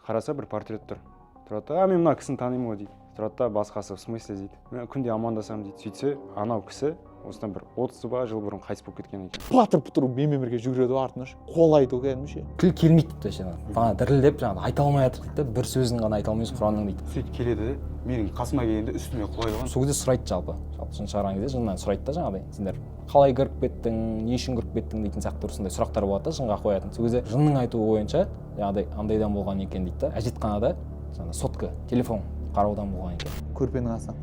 қараса бір портрет тұрады да, мен мына кісіні танимын ғой дейді. Тұрады да басқасы в смысле дейді. Мен күнде амандасамын дейді. Сөйтсе анау кісі осыдан бір 30 жыл бұрын қайтыс болып кеткен екен. Патыр-пұтыр менімен бірге жүгіреді артына қолайды кәдімгіше. Тіл келмейді тіпті жаңағы. Бана дірілдеп жаңағы айта алмай жатыр дейді, бір сөзін ғана айта алмайсыз Құранның дейді. Сөйтіп келеді де, менің қасыма келгенде үстіме құлайды ғой. Сол кезде сұрайды жалпы жын шығарған кезде жыннан сұрайды да жаңағыдай, сендер қалай кіріп кеттің, не үшін кіріп кеттің дейтін сияқты осындай сұрақтар болады да жынға қоятын. Сол кезде жынның айтуы бойынша жаңағыдай андайдан болған екен дейді да, әжетханада жаңағы сотка, телефон қараудан болған екен. Көрпенің астынан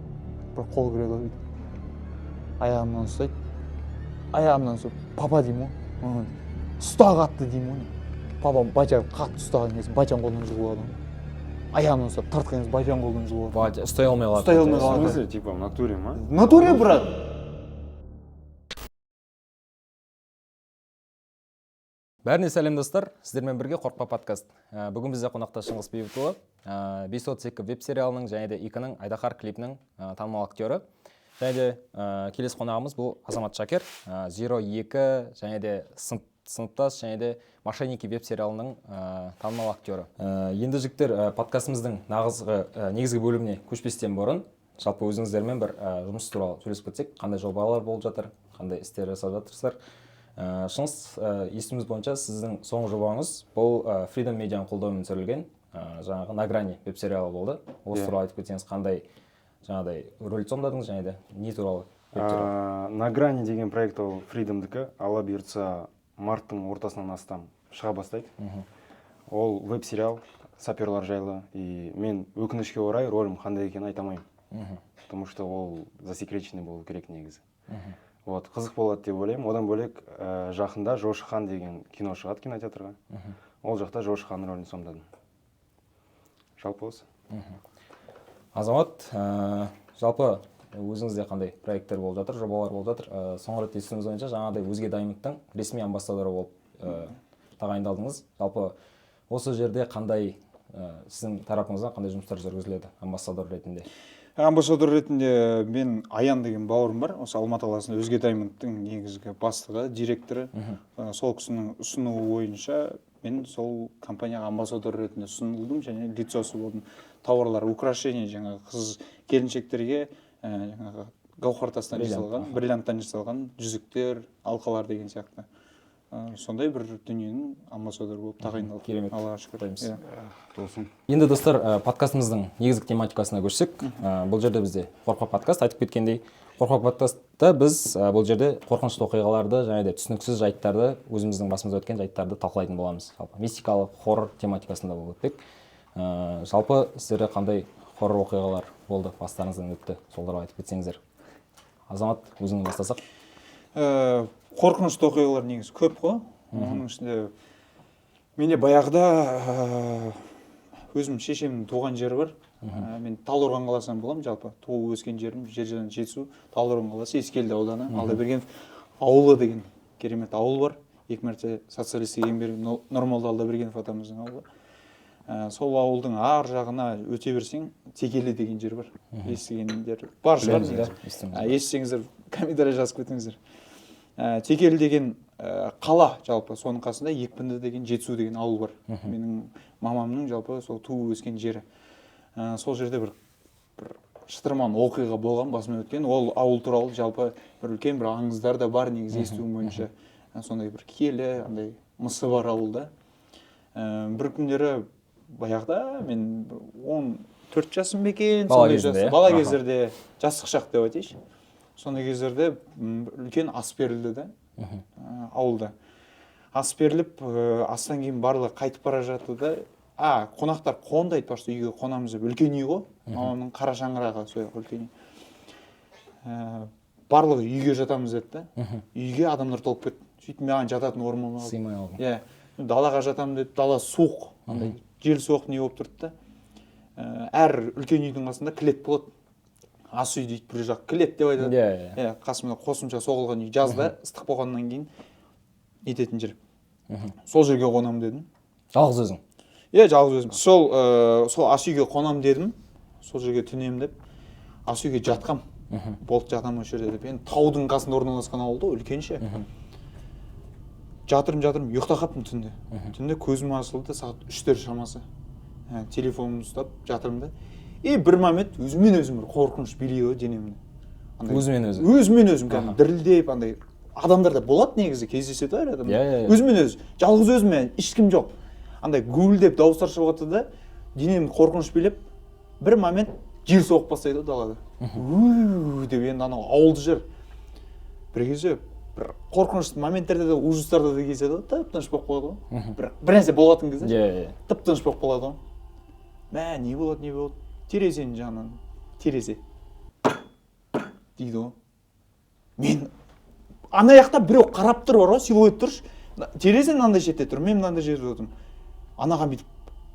бір қол кіреді ғой дейді. Аяғымнан ұстайды. Аяғымнан ұстап, папа деймін ғой. Ұста қатты деймін ғой. Папам бача қатты ұстаған кезде бачаның қолынан жұлып алады. Аяғымнан ұстап тартқан кезде бачаның қолынан жұлып алады. Бача ұстай алмай қалады. Ұстай алмай В қалады. смысле, типа в натуре ма? В натуре, брат. Бәріне сәлем достар, сіздермен бірге Қорықпа подкаст. Бүгін бізде қонақта Шыңғыс Бейбітұлы, 532 веб-сериалының және де Икінің Айдаһар клипінің танымал актері. Және де келесі қонағымыз бұл Азамат Шакер, 02 және де сыныптас және де Мошенники веб-сериалының танымал актері. Енді жігіттер, подкастымыздың негізгі бөліміне көшпестен бұрын, жалпы өзіңіздермен бір жұмыс туралы сөйлесіп кетсек, қандай жобалар болып жатыр, қандай істер жасап жатырсыздар. Шыңғыс, естуіміз бойынша сіздің соңғы жобаңыз бұл Freedom Mediaның қолдауымен түсірілген жаңағы На грани веб-сериалы болды. Осы туралы айтып кетсеңіз, қандай жаңағыдай рөл сомдадыңыз және де не туралы? На грани деген проект ол Freedom'дікі, алла бұйыртса марттың ортасынан астам шыға бастайды. Ол веб-сериал, саперлар жайлы, и мен өкінішке орай рөлім қандай екенін айта алмаймын. Потому что ол засекреченный болу керек негізі. Вот, қызық болады деп ойлаймын. Одан бөлек жақында Жошы хан деген кино шығады кинотеатрға. Ол жақта Жошы хан рөлін сомдадым. Жалпы осы. Азамат, жалпы өзіңізде қандай проекттер болып жатыр, жобалар болып жатыр? Соңғы рет естуіміз бойынша жаңағыдай өзге дайындықтың ресми амбассадоры болып тағайындалдыңыз. Жалпы осы жерде қандай сіздің тарапыңыздан қандай жұмыстар жүргізіледі амбассадор ретінде? Амбассадор ретінде мен Аян деген бауырым бар. Осы Алматы қаласында өзге дайындықтың негізгі бастығы, директоры. Сол кісінің ұсынуы бойынша мен сол компанияға амбассадор ретінде ұсынылдым және лицосы болдым. Тауарлар, украшение, жаңағы қыз келіншектерге жаңағы гауһар тастан жасалған, бриллианттан жасалған жүзіктер, алқалар деген сияқты. Сондай бір дүниенің амбассадоры болып тағайындалды. Керемет. Аллаға шүкір. Енді достар, подкастымыздың негізгі тематикасына көшсек, бұл жерде бізде Қорықпа подкаст, айтып кеткендей, Қорықпа подкастта біз бұл жерде қорқынышты оқиғаларды және де түсініксіз жайттарды, өзіміздің басымызда өткен жайттарды талқылайтын боламыз. Жалпы мистикалық, хоррор тематикасында болып өтпек. Жалпы сіздерде қандай хоррор оқиғалар болды, бастарыңыздан өтті, сол туралы айтып кетсеңіздер. Азамат, өзіңнен бастасақ. Қорқынышты оқиғалар негізі көп қой. Оның ішінде менде баяғыда өзім шешемнің туған жері бар. Мен Талдықорған қаласынан боламын, жалпы туып өскен жерім Жержан Жетісу, Талдықорған қаласы, Ескелді ауданы, Алдабергенов ауылы деген керемет ауыл бар. 2 мәрте социалистік еңбек Нұрмолда Алдабергенов атамыздың ауылы. Сол ауылдың ар жағына өте берсең, Текелі деген жер бар. Естігендер бар шығар. Естісеңіздер комментарий жазып кетіңіздер. Текелі деген қала, жалпы соның қасында Екпінді деген Жетісу деген ауыл бар. Менің мамамның жалпы сол туып өскен жері. Сол жерде бір шытырман оқиға болған, басымен өткен. Ол ауыл туралы жалпы бір үлкен бір аңыздар да бар негізі естуім бойынша. Сондай бір киелі, андай мысы бар ауылда. Бір күндері баяғыда мен 14 жасым екен, бала кездерде жастық шақ деп айтайыншы. Сондай кездерде үлкен ас берілді да ауылда. Ас беріліп, астан кейін барлығы қайтып бара жатты да, қонақтар қондайды, просто үйге қонамыз деп, үлкен үй ғой, мамамның қара шаңырағы сол үлкен үй. Барлығы үйге жатамыз деді да, үйге адамдар толып кетті. Сөйтіп маған жататын орын болмай қалды. Сыймай қалды. Иә, далаға жатамын деді, дала суық, жел соғып не болып тұрды да. Әр үлкен үйдің қасында кілет болады. Ас үй дейді, бір жақ кілет деп айтады. Қасымда қосымша соғылған үй жазда ыстық болғаннан кейін ететін жер. Сол жерге қонам дедім. Жалғыз өзің? Иә, жалғыз өзім. Сол ас үйге қонам дедім. Сол жерге түнем деп. Ас үйге жатқам. Болды, жатам осы жерде деп. Енді таудың қасында орналасқан ауылда үлкенше. Жатырым, ұйықта қаптым түнде. Түнде көзім ашылды сағат 3-тер шамасы. телефонымды ұстап жатырмын да. И бір момент өзімен өзім бір қорқыныш билейді ғой денемді. Өзімен өзім кәдімгі дірілдеп андай адамдарда болады негізі кездеседі ғой адамдар. Өзімен өзі, жалғыз өзімен ешкім жоқ. Андай гуілдеп дауыстар шығып жатыр да, денемді қорқыныш билеп, бір момент жел соғып бастайды далада. Деп енді анау ауылды жер. Бір кезде бір қорқынышты моменттерде де ужастарда да кездеседі ғой, тып-тыныш болып қалады ғой. Бір нәрсе болатын кезде тып-тыныш болып қалады ғой. Мә, не болады? Терезенің жанынан, терезе дейді ғой. Мен ана жақта біреу қарап тұр бар ғой, силуэт тұршы. Терезе мынандай жерде тұр, мен мынандай жерде отырмын. Анаға бүйтіп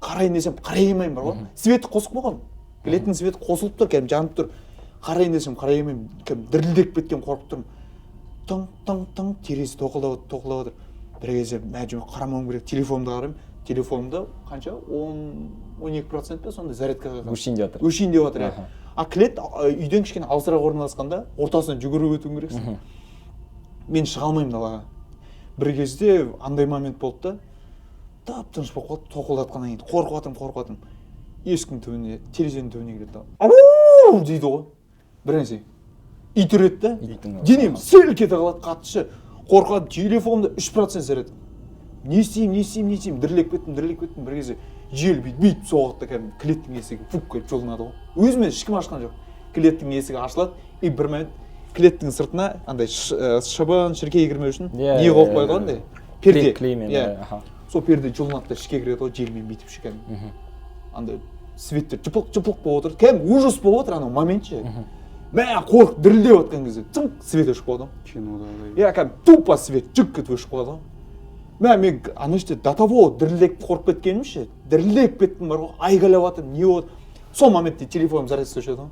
қарайын десем, қарай алмаймын бар ғой. Светі қосып қойған. Глеттің светі қосылып тұр, кәдімгі жанып тұр. Қарайын десем, қарай алмаймын. Кәдімгі дірілдеп кеткен қорқып тұрмын. Тың, терезе тоқылдап отыр. Бір кезде мәжуме қарамауым керек, телефонымды қараймын. Телефонымда қанша? 12% пе сондай зарядкаға қалды. Өшейін деп жатыр. А клет үйден кішкене алысырақ орналасқанда ортасынан жүгіріп өтуім керексің. Мен шыға алмаймын далаға. Бір кезде андай момент болды да, тып-тыныш болып қалды, тоқылдатқаннан кейін қорқып жатырмын. Есіктің түбіне, терезенің түбіне келеді. Ау дейді ғой. Бір нәрсе. Ит үреді да. Денем селк ете қалады, қатты қорқады. Телефонымда 3% зарядка. Не істеймін, дірілеп кеттім. Бір кезде жел бүйтіп соғады да, кәдімгі клеттің есігі фук келіп жұлынады ғой. Өзімен ешкім ашқан жоқ. Клеттің есігі ашылады, и бір момент клеттің сыртына андай шыбын, шіркей кірмеу үшін не қойып қойды андай? Перде. Сол перде жұлынады да ішке кіреді ғой, желмен бүйтіп кәдімгі. Андай светтер жыпылық болып отыр. Кәдімгі ужас болып отыр анау момент ше. Мә, қорқып дірілдеп жатқан кезде тыңқ свет өшіп қалды ғой. Кинода. Кәдімгі тупо свет жүк кетіп өшіп қалды ғой. Мә, мен ана іште до того дірілдеп қорқып кеткенім ше, дірілдеп кеттім бар ғой, айғайлап жатырмын, не болды? Сол моментте телефоным зарядка өшеді ғой.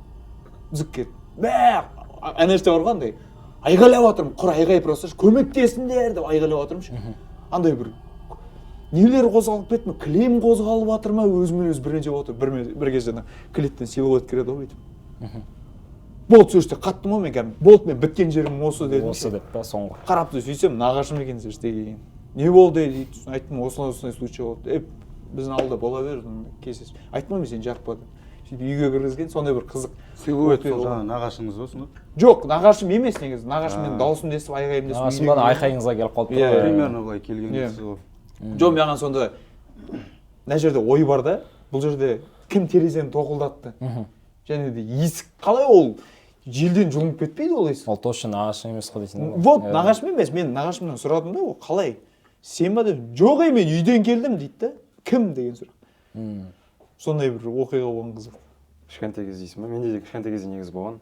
Зік кетті. Мә, ана іште бар ғой андай, айғайлап жатырмын, құр айғай просто көмектесіңдер деп айғайлап жатырмын ше. Андай бір нелер қозғалып кетті ме, кілем қозғалып жатыр ма, өзімен өзі бірнеше отыр. Бір кезде клеттен силуэт кіреді ғой бүйтіп. Болды, сөзді қаттым ғой мен кәдімгі. Болды, мен біткен жерім осы дедім. Осы деп па соңғы. Қарапты сөйтсем, нағашым екен сөзді деген. Не болды дейді, айттым, осындай случай болды. Біздің ауылда бола берді, кездесіп. Айттым, мен сен жақпады. Сөйтіп үйге кіргізген, сондай бір қызық. Силуэт сол жаңа нағашыңыз болсын ғой? Жоқ, нағашым емес негізі. Нағашым мен дауысымды естіп, айғайымды естіп. Нағашым ғана айқайыңызға келіп қалды. Примерно былай келген кісі ғой. Жоқ, маған сонда мына жерде ой бар да, бұл жерде кім терезені тоқылдатты. Және де есік қалай ол желден жұлынып кетпейді ол есік. Ол точно нағашың емес қой дейсің ғой. Вот, нағашым емес, мен нағашымнан сұрадым да, ол қалай? Сен ба деп, жоқ мен үйден келдім дейді да. Кім деген сұрақ. Сондай бір оқиға болған қызық. Кішкентай кез дейсің ба? Менде де кішкентай кезде негізі болған.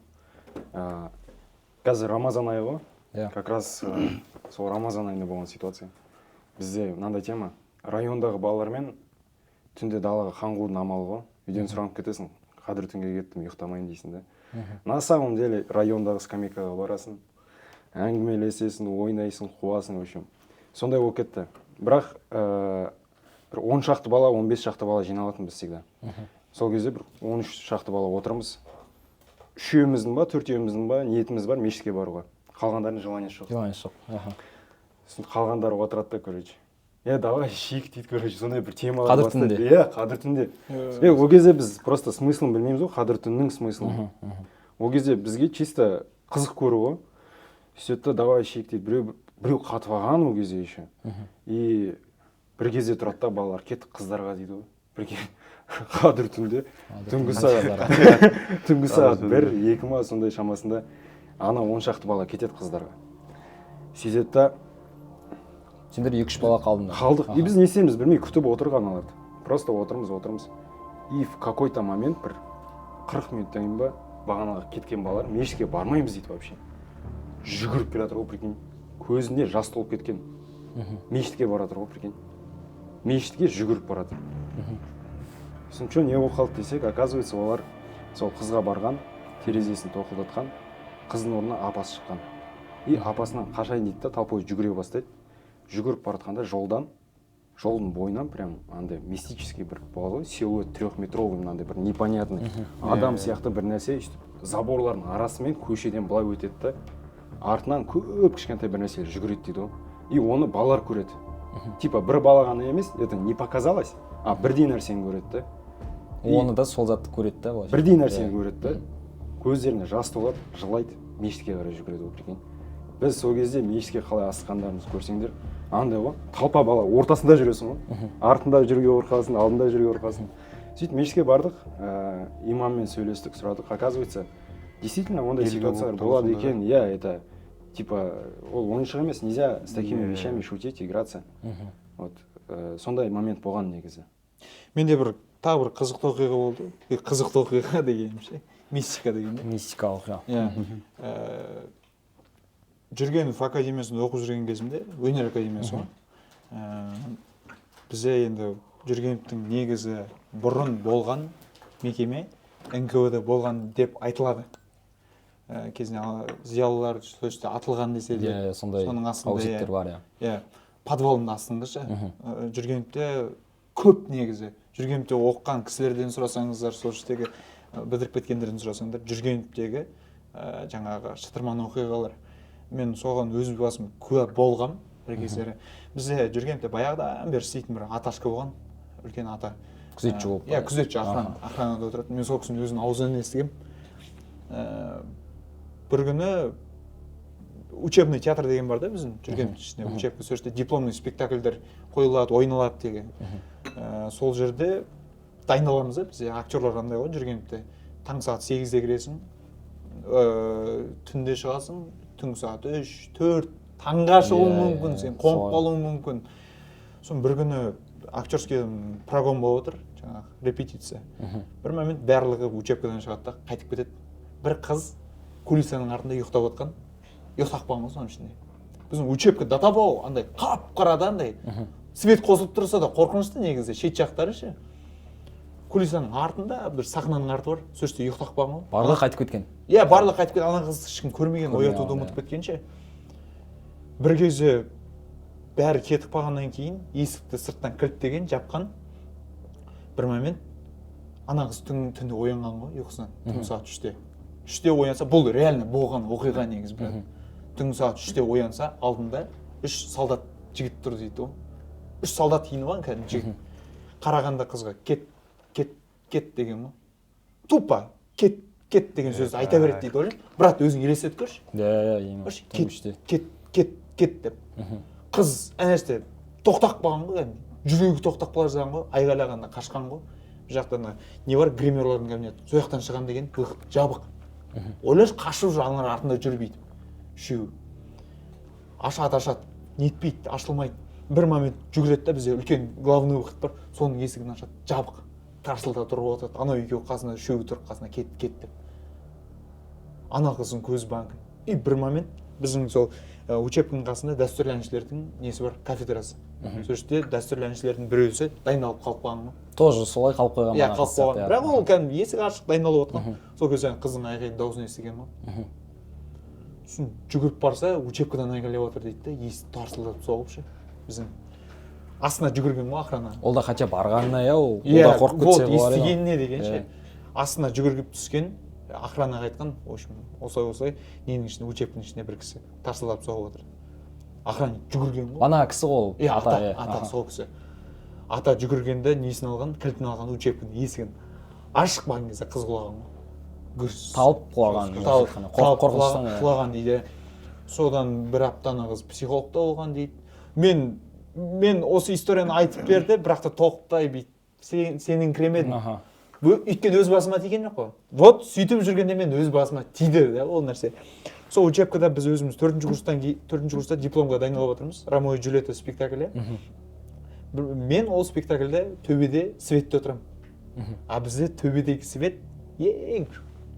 Қазір Рамазан айы ғой. Как раз сол Рамазан айында болған ситуация. Бізде мынандай тема. Райондағы балалармен түнде далаға қан қуудың амалы ғой. Үйден сұранып кетесің. Қадір түнге кеттім, ұйықтамайын дейсің да. На самом деле райондағы скамейкаға барасың, әңгімелесесің, ойнайсың, қуасың, в общем. Сондай болып кетті. Бірақ бір 10 шақты бала, 15 шақты бала жиналатын біз всегда. Сол кезде бір 13 шақты бала отырмыз. Үшеуміздің ба, төртеуміздің ба, ниетіміз бар мешітке баруға. Қалғандардың желаниесі жоқ. Қалғандары отырады да, короче. Давай шик дейді, короче, сондай бір темалар бастайды. Қадір түнде. Ол кезде біз просто смыслын білмейміз ғой, қадір түннің смыслын. Ол кезде бізге чисто қызық көру ғой. Сөйтті, давай шик дейді, біреу қатып алған ол кезде еще. И бір кезде тұрады да балалар, кеттік қыздарға дейді ғой. Бір қадір түнде, түнгі сағат 1-2 ма сондай шамасында ана 10 шақты бала кетеді қыздарға. Сөйтеді да сендер 2-3 бала қалдыңдар. Қалдық. И біз не істейміз білмей күтіп отырған аларды. Просто отырмыз. И в какой-то момент бір 40 минуттан кейін ба бағанаға кеткен балалар мешітке бармаймыз дейді вообще. Жүгіріп келе жатыр ғой, прикинь. Көзінде жас толып кеткен. Мешітке бара жатыр ғой, прикинь. Мешітке жүгіріп бара жатыр. Сосын что не болып қалды десек, оказывается, олар сол қызға барған, терезесін тоқылдатқан, қыздың орнына апасы шыққан. И апасынан қашайын дейді да, толпой жүгіре бастайды. Жүгіріп баратқанда жолдың бойынан прям андай мистический бір болады ғой, силуэт 3-метровый мынандай бір непонятный адам сияқты бір нәрсе заборлардың арасымен көшеден былай өтеді да, артынан көп кішкентай бір нәрселер жүгіреді дейді ғой. И оны балалар көреді. Типа бір бала ғана емес, это не показалось, а бірдей нәрсені көреді да. оны да сол затты көреді да былайша. бірдей нәрсені көреді да, көздеріне жас толады, жылайды, мешітке қарай жүгіреді ол прикинь. Біз сол кезде мешітке қалай асыққандарымызды көрсеңдер, андай ғой, талпа бала ортасында жүресің ғой, артында жүруге қорқасың, алдында жүруге қорқасың. Сөйтіп мешітке бардық, имаммен сөйлестік, сұрадық. Оказывается, действительно ондай ситуациялар болады екен. Я это типа ол ойыншық емес, нельзя с такими вещами шутить, играться. Вот сондай момент болған негізі. Менде тағы бір қызықты оқиға болды. Қызықты оқиға дегенімше, мистика деген. Мистикалық, иә. Жүргенов академиясында оқып жүрген кезімде, өнер академиясы ғой. Бізде енді Жүргеновтың негізі бұрын болған мекеме НКВД болған деп айтылады. Кезінде зиялылар сөзді атылған десе де, соның астында бар, подвалдың астында ше. Жүргеновте көп негізі. Жүргеновте оқыған кісілерден сұрасаңыздар, сол жердегі бітіріп кеткендерден сұрасаңдар, Жүргеновтегі жаңағы шытырман оқиғалар. Мен соған өз басым куә болғам бір кездері. Бізде Жүргеновте баяғыдан бері істейтін бір аташка болған, үлкен ата. Күзетші болып. Иә, күзетші, охранада отырады. Мен сол кісінің өзінің аузынан естігем. Бір күні учебный театр деген бар да біздің Жүргенов ішінде, учебный, сол жерде дипломный спектакльдер қойылады, ойналады деген. Сол жерде дайындаламыз да, бізде актерлар қандай ғой Жүргеновте. Таң сағат 8-де кіресің, түнде шығасың, түнгі сағат 3-4 таңға шығуы мүмкін, сен қонып қалуы мүмкін. Соң бір күні актерский прогон болып отыр, жаңағы репетиция. Бір момент барлығы учебкадан шығады да қайтып кетеді. Бір қыз кулисаның артында ұйықтап отқан, ұйықтап қалған ғой соның ішінде. Біздің учебка до того андай қап-қарада андай свет қосылып тұрса да қорқынышты негізі, шет жақтары ше. Кулисаның артында бір сахнаның арты бар, сол жерде ұйықтап қалған ғой. Барлығы қайтып кеткен. Иә, барлығы қайтып кеткен, ана қызды ешкім көрмеген, оятуды ұмытып кеткенше. Бір кезде бәрі кетіп қалғаннан кейін есікті сырттан кілттеген, жапқан. Бір момент ана қыз түнде оянған ғой ұйқысынан, түнгі сағат 3-те. 3-те оянса, бұл реально болған оқиға негізі біледі. Түнгі сағат 3-те оянса, алдында 3 солдат жігіт тұр дейді ғой. 3 солдат киініп алған кәдімгі жігіт. Қарағанда қызға кет деген ғой. Тупо кет деген сөзді айта береді дейді ойлаймын. Брат, өзің елестетіп көрші. Кет деп. Қыз әнеште тоқтап қалған ғой, жүрегі тоқтап қала жазған ғой, айғайлағанда қашқан ғой. Бұл жақтан не бар, гримерлардың кабинеті. Сол жақтан шығам деген выход жабық. Ойлашы, қашып жүр, аналар артында жүрбейді. Үшеуі. Ашады, нетпейді, ашылмайды. Бір момент жүгіреді да, бізде үлкен главный выход бар, соның есігін ашады, жабық. Тарсылда тұрып отырады, анау екеуі қасына, үшеуі тұрып қасына кет деп. Ана қыздың көзі банкі. И бір момент біздің сол учебканың қасында дәстүрлі әншілердің несі бар, кафедрасы. Сол жерде дәстүрлі әншілердің біреусі дайындалып қалып қалған ғой. Тоже солай қалып қойған. Иә, қалып қойған. Бірақ ол кәдімгі есік ашық дайындалып отқан. Сол кезде қыздың айғайын дауысын естіген ғой. Сосын жүгіріп барса, учебкадан айғайлап отыр дейді да, есік тарсылдап соғып ше. Біздің астына жүгірген ғой охрана. Ол да қача барғанына я, ол да қорқып кетсе болады. Естігеніне деген ше. Астына жүгіріп түскен, охранаға айтқан, в общем, осылай ненің ішінде, учебканың ішінде бір кісі тарсылдап соғып отыр. Охранник жүгірген ғой. Ана кісі ол. Ата сол кісі. Ата жүгіргенде несін алған, кілтін алған, учебканың есігін ашық болған кезде қыз құлаған ғой. Талып құлаған. Құлаған дейді. Содан бір аптаны қыз психологта болған дейді. Мен осы историяны айтып берді, бірақ та тоқтай бейт. Сенің кіремедің. Өйткені өз басыма тиген жоқ қой. Вот сөйтіп жүргенде мен өз басыма тиді ол нәрсе. Сол учебкада біз өзіміз 4-ші курста дипломға дайындалып отырмыз. Ромео и Джульетта спектаклі. Мен ол спектакльде төбеде светте отырамын. А бізде төбедегі свет ең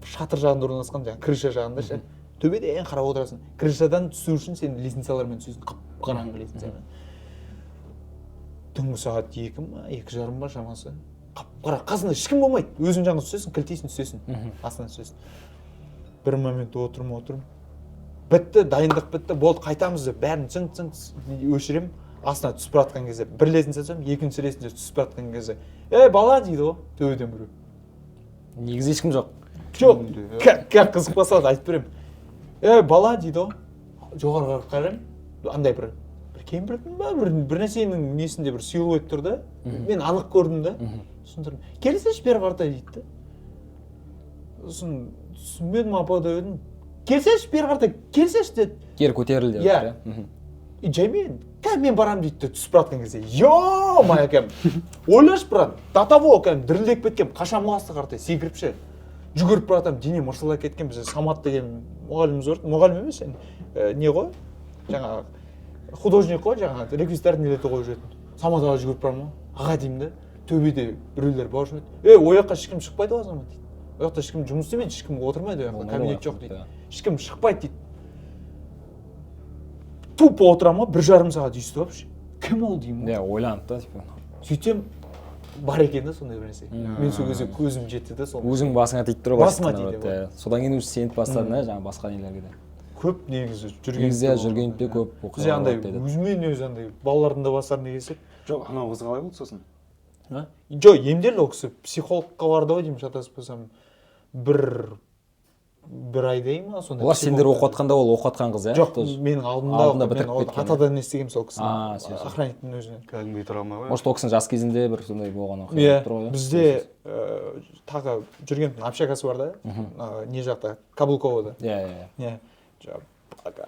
шатыр жағында орналасқан, жаңағы крыша жағында ше. Төбеде ең қарап отырасың. Крышадан түсу үшін сен лестницалармен түсесің, қап-қараңғы лестницамен. Түнгі сағат 2:30 ба шамасы. Қап-қара, қасында ешкім болмайды. Өзің жаңа түсесің, кілтейсің, түсесің. Астынан түсесің. Бір момент отырым. Бітті, дайындық бітті, болды, қайтамыз деп бәрін цың өшірем. Астына түсіп баратқан кезде бір лестница түсем, екінші лестница түсіп баратқан кезде, бала дейді ғой, төбеден біреу. Негізі ешкім жоқ. Жоқ, как қызық басады, айтып берем. Бала дейді ғой. Жоғарыға қараймын, андай бір кемпірдің ба, бір нәрсенің несінде бір силуэт тұр да. Мен анық көрдім да. сосын келсеші бері қарата дейді да. Сосын түсінбедім апа деп едім. Келсеші бері қарата, келсеші деді. кері көтерілді деп Иә. И жаймен, мен барам дейді де түсіп бара жатқан кезде. Ё-май әкем. Ойлашы брат, датаво әкем дірілдеп кеткем, қашам ласты қарта секіріп ше. Жүгіріп бара жатам, дене мырсылдап кеткен. Бізде Самат деген мұғаліміміз бар. Мұғалім емес, не ғой? Жаңағы художник қой, жаңағы реквизиттарды нелете қойып жүретін. Самат аға жүгіріп барам, аға деймін да, төбеде біреулер бар жүреді. Ол жаққа ешкім шықпайды ғой Самат дейді. Ол жақта ешкім жұмыс істемейді, ешкім отырмайды, ол жақта кабинет жоқ дейді. Ешкім шықпайды дейді. Тупо отырамын, 1,5 сағат өйстіп алып, кім ол деймін. Иә, ойланып та, типа. Сөйтсем бар екен да сондай бір нәрсе. Мен сол кезде көзім жетті да сол. Өзің басыңа тиіп тұр ғой. Басыма тиді. Содан кейін уже сеніп бастадың да, жаңағы басқа нелерге де. Көп негізі жүргенде көп бізде андай өзімен өзі андай балалардың да бастарына келсек. жоқ анау қыз қалай болды сосын? Жоқ, емделді ол кісі психологқа барды ғой деймін, шатаспасам. бір айдай ма сондай. Олар сендер оқытқанда ол оқытқан қыз, иә? Жоқ, менің алдымда бітіріп мен кеткен. атадан естігем сол кісі. сөйтіп. Охранниктің өзінен. Кәдімгідей травма ғой. Может, ол кісінің жас кезінде бір сондай болған оқиға Иә, тұр ғой. бізде тағы жүргендің общагасы бар да, не жақта, Каблуковода. Иә.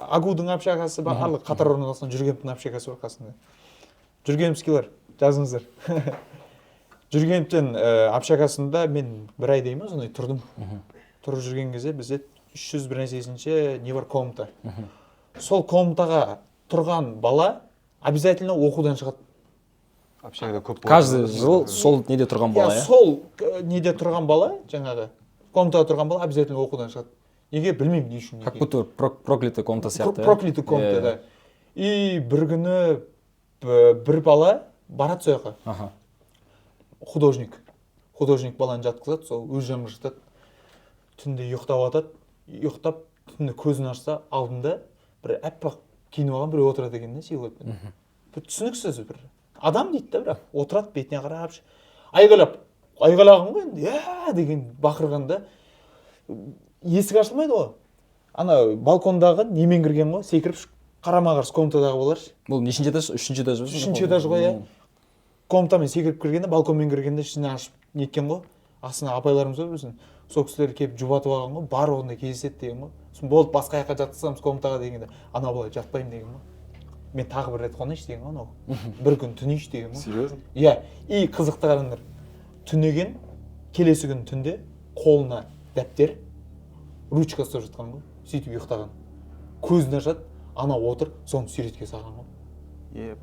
Агудың общагасы бар, барлық қатар орналасқан Жүргеновтың общагасы бар қасында. Жүргеновскийлер, жазыңыздар. Жүргеновтың общагасында мен бір айдай ма сондай тұрдым. Тұрып жүрген кезде бізде 300 бір нәрсесінше не бар, комната. Сол комнатаға тұрған бала обязательно оқудан шығады. Общагада көп болады. Каждый жыл сол неде тұрған бала, иә? Сол неде тұрған бала, жаңағы комнатада тұрған бала обязательно оқудан шығады. Неге білмеймін не үшін. Как будто проклятый комната сияқты. Проклятый комната, да. И бір күні бір бала барады сол жаққа. Художник баланы жатқызады, сол өз жанына жатады. Түнде ұйықтап жатады, ұйықтап түнде көзін ашса, алдында бір әппақ киініп алған біреу отырады екен да, силуэтпен. Бір түсініксіз бір адам дейді да, бірақ отырады, бетіне қарап, айғайлаған ғой енді, иә деген бақырғанда есік ашылмайды ғой. Ана балкондағы немен кірген ғой, секіріп қарама-қарсы комнатадағы балалар. Бұл нешінші этаж? Үшінші этаж ба? Үшінші этаж ғой, иә. Комнатамен секіріп кіргенде, балконмен кіргенде ішіне ашып неткен ғой. Астына апайларымыз ғой біздің. Сол кісілер келіп жұбатып алған ғой, бар онда кездеседі деген ғой. Сосын болды, басқа жаққа жатқызамыз комнатаға дегенде, ана бала жатпаймын деген ғой. Мен тағы бір рет қонайыншы деген ғой анау. Бір күн түнейші деген ғой. Серьезно? Иә, и қызықты қараңдар. Түнеген, келесі күн түнде қолына дәптер, ручка ұстап жатқан ғой. Сөйтіп ұйықтаған. Көзін ашады, ана отыр, соны суретке салған ғой.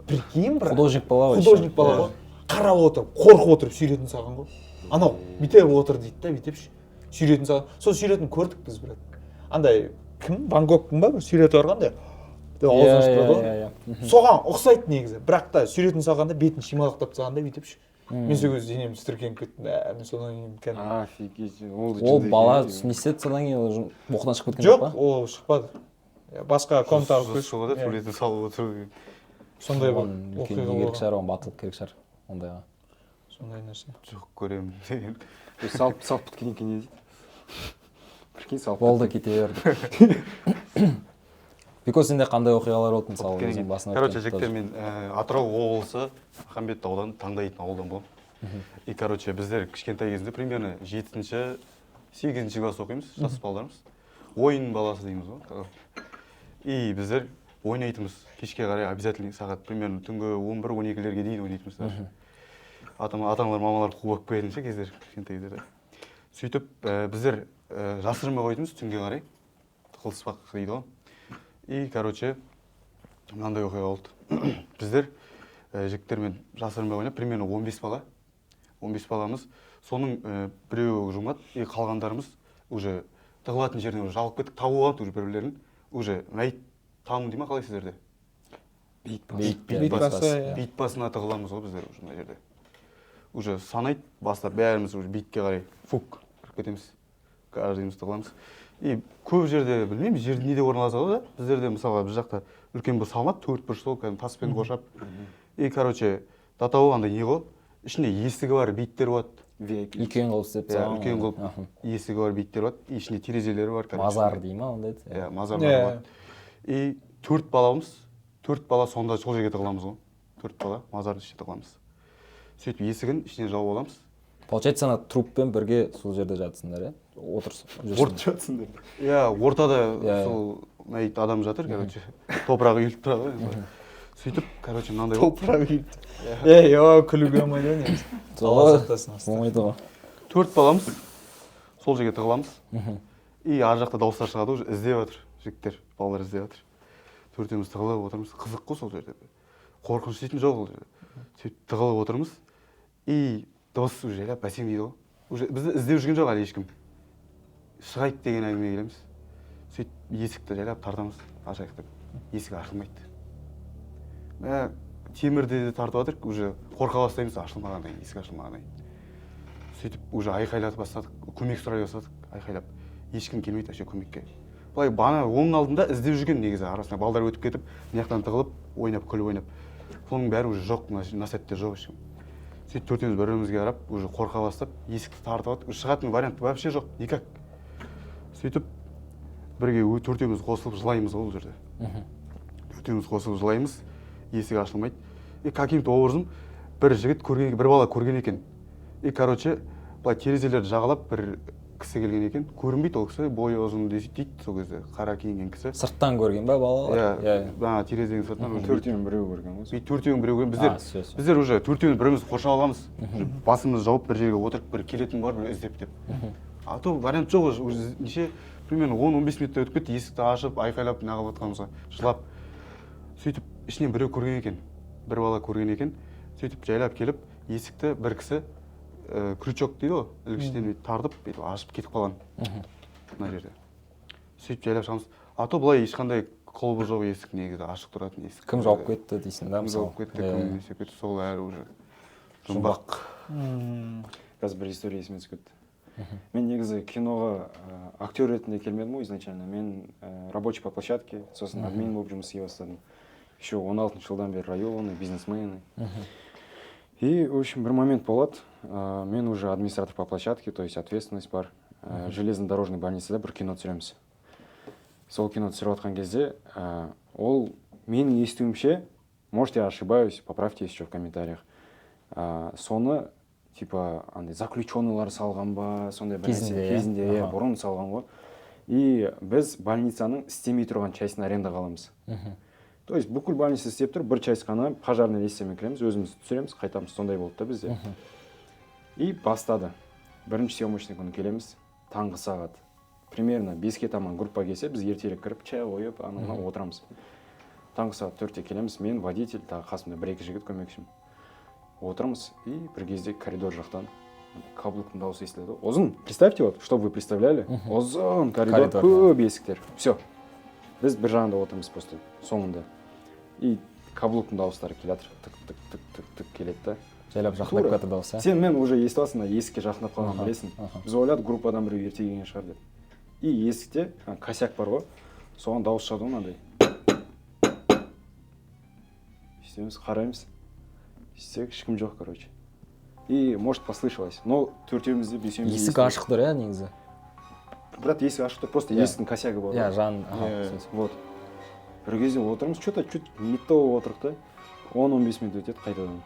Прикинь, брат. Художник бала ғой. Художник бала ғой. Қарап отырып, қорқып отырып суретін салған ғой. Анау бүйтіп отыр дейді да, бүйтіп суретін салған. Сол суретін көрдік біз, брат. Андай кім? Ван Гогтың ба бір суреті барған да. Аузын ашып тұрады ғой. Соған ұқсайды негізі. Бірақ та суретін салғанда бетін шималақтап тастағанда бүйтіп мен сол кезде денем тітіркеніп кеттім. Мен содан кейін Офигеть. Ол бала не істеді, содан кейін оқудан шығып кеткен жоқ па? Жоқ, ол шықпады. Басқа комнатаға көшіп шығады, суретін салып отыр. сондай бір оқиға оқиға керек болған. шығар, оған батылып керек шығар ондайға. Сондай нәрсе. Жоқ, көремін деген. Салып біткеннен кейін не дейді? Прикинь, салып. Болды, кете берді. Бекос, сенде қандай оқиғалар болды мысалы өзің басына? Короче, жігіттер, мен Атырау облысы Аханбет ауданы Таңдайтын ауылдан боламын. И, короче, біздер кішкентай кезінде примерно 7-8 класс оқимыз, жас балаларымыз. Ойын баласы дейміз ғой. И біздер ойнайтымыз. Кешке қарай обязательно сағат примерно түнгі 11-12-лерге дейін ойнайтымыз. Ата-аналар, мамалар қуып келетінше кездер, кішкентай кездерде. Сөйтіп, біздер жасырмай қойтымыз түнге қарай. Қылыспақ дейді ғой. И, короче, мынандай оқиға болды. Біздер жігіттермен жасырмай ойнап, примерно 15 бала. 15 баламыз. Соның біреуі жұмады, и қалғандарымыз уже тығылатын жеріне жалып кеттік, тауып алды уже біреулерін. Уже мәйт тамы дей ма қалай сіздерде? Бейт басына тығыламыз ғой біздер уже мына жерде. Уже санайды, бастап бәріміз уже бейтке қарай фук кіріп кетеміз. Каждыйымыз тығыламыз. И көп жерде білмеймін, жерде неде орналасады да, біздерде мысалға біз жақта үлкен бір салмат, 4 бұрыш сол, таспен қоршап. И, короче, татауы андай не ғой, ішінде есігі бар бейттер болады. Үлкен қылып істеп салған. Үлкен қылып есігі бар бейттер болады, ішінде терезелері бар. Мазар дей ма ондай? Иә, мазарлар болады. И 4 баламыз, 4 бала сонда сол жерге тығыламыз ғой. 4 бала мазарды ішіне тығыламыз. Сөйтіп есігін ішіне жауып аламыз. Получается, ана труппен бірге сол жерде жатсыңдар, иә? Орта жатсыңдар. иә ортада Иә. сол мәйіт адам жатыр короче топырағы үйіліп тұрады ғой енді. Сөйтіп короче мынандай болды. Топырақ үйілді. Күлуге болмайды ғой негізі. Алла сақтасын. Болмайды ғой. 4 баламыз сол жерге тығыламыз. И ар жақта дауыстар шығады уже іздеп жатыр жігіттер, балалар іздеп жатыр. Төртеуміз тығылып отырмыз. Қызық қой сол жерде. Қорқыныш дейтін жоқ ол жерде. Сөйтіп тығылып отырмыз. И дауыс уже жайлап бәсеңдейді ғой. Уже бізді іздеп жүрген жоқ әлі ешкім. Шығайық деген әңгімеге келеміз. Сөйтіп есікті жайлап тартамыз, ашайық деп. Есік ашылмайды. Темірді де тартып жатырық, уже қорқа бастаймыз, ашылмағаннан кейін, есік ашылмағаннан кейін. Сөйтіп уже айқайлатып бастадық, көмек сұрай бастадық, айқайлап. Ешкім келмейді вообще көмекке. Былай бана оның алдында іздеп жүрген негізі арасында балдар өтіп кетіп, мына жақтан тығылып, ойнап, күліп ойнап. Соның бәрі уже жоқ, мына сәтте жоқ ешкім. Сөйтіп төртеуміз бір-бірімізге қарап, уже қорқа бастап, есікті тартып алдық. Шығатын вариант вообще жоқ, никак. Сөйтіп бірге төртеуміз қосылып жылаймыз ол жерде. Төртеуміз қосылып жылаймыз, есік ашылмайды. И каким-то образом бір жігіт көрген, бір бала көрген екен. И короче, былай терезелерді жағалап бір кісі келген екен. Көрінбейді ол кісі, бойы ұзын дейді сол кезде, қара киінген кісі. Сырттан көрген ба балалар? Иә, терезенің сыртынан. Төртеуін біреу көрген ғой. Төртеуін біреу көрген. Біздер уже төртеуіміз бірімізді қоршап алғанбыз. Басымызды жауып бір жерге отырып, бір келетін бар, бір іздеп деп. А то вариант жоқ уже неше примерно 10-15 минутта өтіп кетті, есікті ашып, айқайлап, нағып жатқанымызға жылап. Сөйтіп ішінен біреу көрген екен. Бір бала көрген екен. Сөйтіп жайлап келіп, есікті бір кісі крючок дейді ғой, ілгіштен тартып, ашып кетіп қалған. Мына жерде. Сөйтіп жайлап шығамыз. А то былай ешқандай құлыбы жоқ есік, негізі ашық тұратын есік. Кім жауып кетті дейсің да, мысалы? Жауып кетті, кім не кетті, сол әрі уже жұмбақ. Қазір бір история есіме түсіп кетті. Мен негізі киноға актер ретінде келмедім ғой изначально. Мен рабочий по площадке, сосын админ болып жұмыс істей бастадым. Еще 16 жылдан бері районный, бизнесмены. И, в общем, бір момент болады, мен уже администратор по площадке, то есть ответственность бар. Железнодорожный больницада бір кино түсіреміз. Сол кино түсіріп жатқан кезде, ол менің естуімше, может, я ошибаюсь, поправьте, если что, в комментариях. Соны, типа, андай заключенныйлар салған ба, сондай бір кезінде бұрын салған ғой. И біз больницаның істемей тұрған частьін арендаға аламыз. То есть бүкіл больница істеп тұр, бір часть қана пожарный лестницамен кіреміз, өзіміз түсіреміз, қайтамыз, сондай болды да бізде. И бастады. Бірінші съемочный күні келеміз, таңғы сағат. Примерно 5-ке таман группа келсе, біз ертелік кіріп, чай қойып, ана отырамыз. Таңғы сағат 4-те келеміз, мен водитель, тағы қасымда бір-екі жігіт көмекшім. Отырмыз, и бір кезде коридор жақтан каблуктың дауысы естіледі. Ұзын, представьте, вот, чтобы вы представляли, ұзын коридор, көп есіктер. Все. Біз бір жағында отырмыз просто соңында. И каблуктың дауыстары келатыр, тық-тық-тық-тық келеді да. Жайлап жақындап кетті дауыс, Сен мен уже естіп алсың, есікке жақындап қалған білесің. Біз ойладық, группадан біреу ерте келген шығар деп. И есікте косяк бар ғой, соған дауыс шығады мынандай. Естеміз, қараймыз. Естсек, ешкім жоқ, короче. И, может, послышалось. Но төртеумізде, бесеумізде... Есік ашық тұр, иә, негізі? Брат, есік ашық тұр, просто есіктің косягі бар. Иә, жан... Вот. Бір кезде отырмыз, что-то чуть не то отырық та. 10-15 минут өтеді, қайтадан.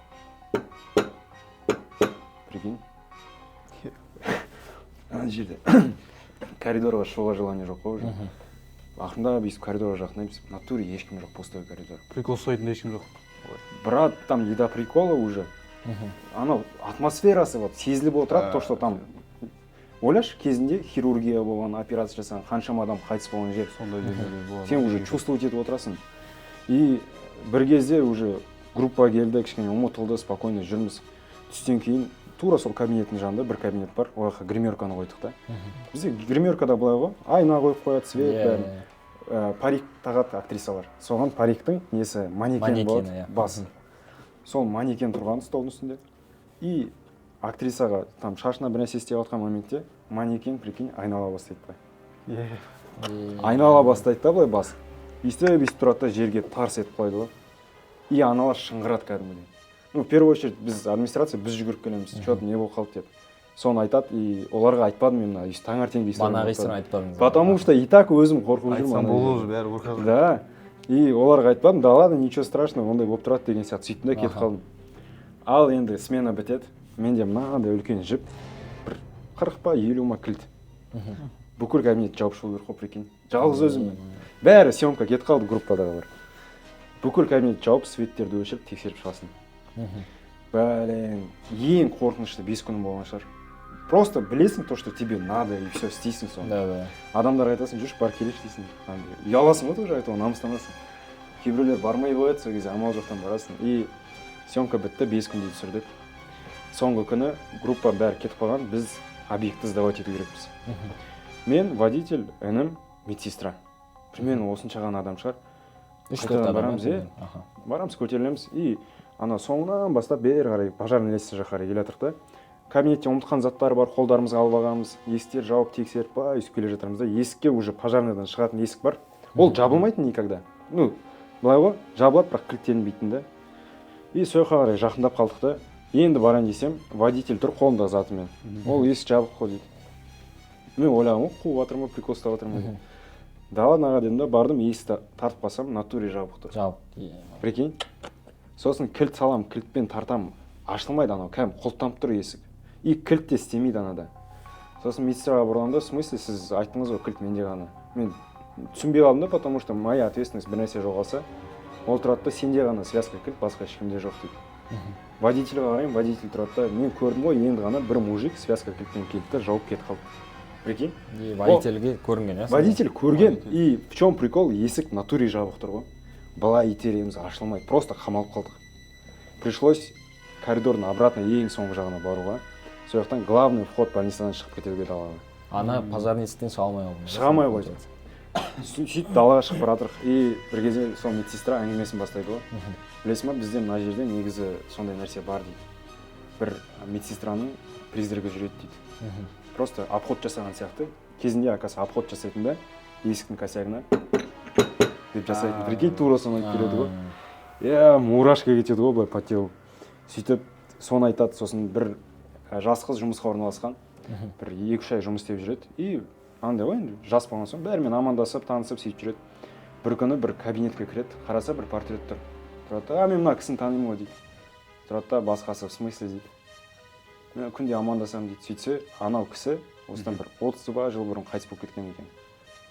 Прикинь. Ана жерде коридорға шығуға желание жоқ қой уже. Ақырында біз коридорға жақындаймыз. В натуре ешкім жоқ, пустой коридор. Прикол ұстайтын ешкім жоқ. Брат, там не до прикола уже. Ана атмосферасы вот сезіліп отырады, то, что там ойлашы, кезінде хирургия болған, операция жасаған, қаншама адам қайтыс болған жер. Сондай жерлерде болады. Сен уже чувствовать етіп отырасың. И бір кезде уже группа келді, кішкене ұмытылды, спокойно жүрміз. Түстен кейін тура сол кабинеттің жанында бір кабинет бар, ояққа гримерканы қойдық та. Бізде гримеркада былай ғой, айна қойып қояды, свет бәрін. Парик тағады актрисалар. Соған париктің несі манекен болады, басы. Сол манекен тұрған столдың үстінде. И актрисаға там шашына бір нәрсе істеп жатқан моментте манекен, прикинь, айнала бастайды былай. Айнала бастайды да былай бас. Бейстеп тұрады да жерге тарс етіп қойды ғой. И аналар шыңғырады кәдімгідей. Ну, в первую очередь, біз администрация, біз жүгіріп келеміз, что-то не болып қалды деп. Соны айтады, и оларға айтпадым мен, таңертең Банағисін айтпадыңыз. Потому что и так өзім қорқып жүрмін. Айтсам болды, бәрі қорқады. Да. И оларға айтпадым, да ладно, ничего страшного, ондай болып тұрады деген сияқты сөйттім де кетіп қалдым. Ал енді смена бітеді, менде мынандай үлкен жіп бір 40 па 50 ма кілт. Бүкіл кабинет жауып шығу керек қой, прикинь. Жалғыз өзім. Бәрі съемка кетіп қалды группадағы бар. Бүкіл кабинет жауып, светтерді өшіріп, тексеріп шығасың. Блин, ең қорқынышты 5 күнім болған шығар. Просто білесің то, что тебе надо, и все, істейсің соны. Да. Адамдарға айтасың, жүрші бар келеші дейсің. Ұяласың ғой тоже айтуға, намыстанасың. Кейбіреулер бармай қояды, сол кезде амал жоқтан барасың. И съемка бітті, 5 күндей түсірдік. Соңғы күні группа бәрі кетіп қалған, біз объектті сдавать ету керекпіз. Мен, водитель, інім, медсестра. Примерно осынша ғана адам шығар. Қайтадан барамыз, барамыз, көтерілеміз. И ана соңынан бастап бері қарай пожарный лестница жаққа қарай келе жатырмық та. Кабинетте ұмытқан заттар бар, қолдарымызға алып алғанбыз, есіктер жауып тексеріп, өйстіп келе жатырмыз да. Есікке уже пожарныйдан шығатын есік бар. Ол жабылмайтын никогда. Ну, былай ғой, жабылады, бірақ кілттенбейтін да. И сол жаққа қарай жақындап қалдық та. Енді барайын десем, водитель тұр қолындағы затымен. Ол есік жабық қой дейді. Мен ойлағым, қуып жатыр ма, прикол ұстап жатыр ма дейді. Да ладно аға дедім да, бардым, есікті тартып қалсам, натуре жабық тұр. Жауып. Прикинь. Сосын кілт салам, кілтпен тартам, ашылмайды анау, кәдімгі құлттанып тұр есік. И кілт те істемейді анада. Сосын медсестраға бұрғанда, в смысле, сіз айттыңыз ғой, кілт менде ғана. Мен түсінбей қалдым да, потому что моя ответственность бір нәрсе жоғалса, ол тұрады да, сенде ғана связка кілт, басқа ешкімде жоқ дейді. Водительге қараймын, водитель тұрады да, мен көрдім ғой, енді ғана бір мужик связка кілтпен келді да, жауып кетіп қалды. Прикинь? И водительге көрінген, иә? Водитель көрген, и в чем прикол, есік натуре жабық тұр ғой. Былай итереміз, ашылмайды, просто қамалып қалдық. Пришлось коридордың обратно ең соңғы жағына баруға. Сол жақтан главный вход больницадан шығып кетуге далаға. Ана пожарный есіктен шыға алмай қалдым. Шыға алмай қойды. Сөйтіп далаға шығып бара жатырмық. И бір кезде сол медсестра әңгімесін бастайды ғой. Білесің ба, бізде мына жерде негізі сондай нәрсе бар дейді. Бір медсестраның призрагі жүреді дейді. Просто обход жасаған сияқты. Кезінде оказывается обход жасайтын да, есіктің косягына деп жасайтын. Прикинь, тура соны айтып келеді ғой. Я мурашка кетеді ғой былай по телу. Сөйтіп соны айтады, сосын бір жас қыз жұмысқа орналасқан. Бір 2-3 ай жұмыс істеп жүреді. И андай ғой, жас болған соң бәрімен амандасып, танысып сөйтіп жүреді. Бір күні бір кабинетке кіреді, қараса бір портрет тұр. Тұрады, мен мына кісіні танимын ғой дейді. Тұрады да басқасы, в смысле дейді. Мен күнде амандасамын дейді. Сөйтсе, анау кісі осыдан бір 30 жыл бұрын қайтыс болып кеткен екен.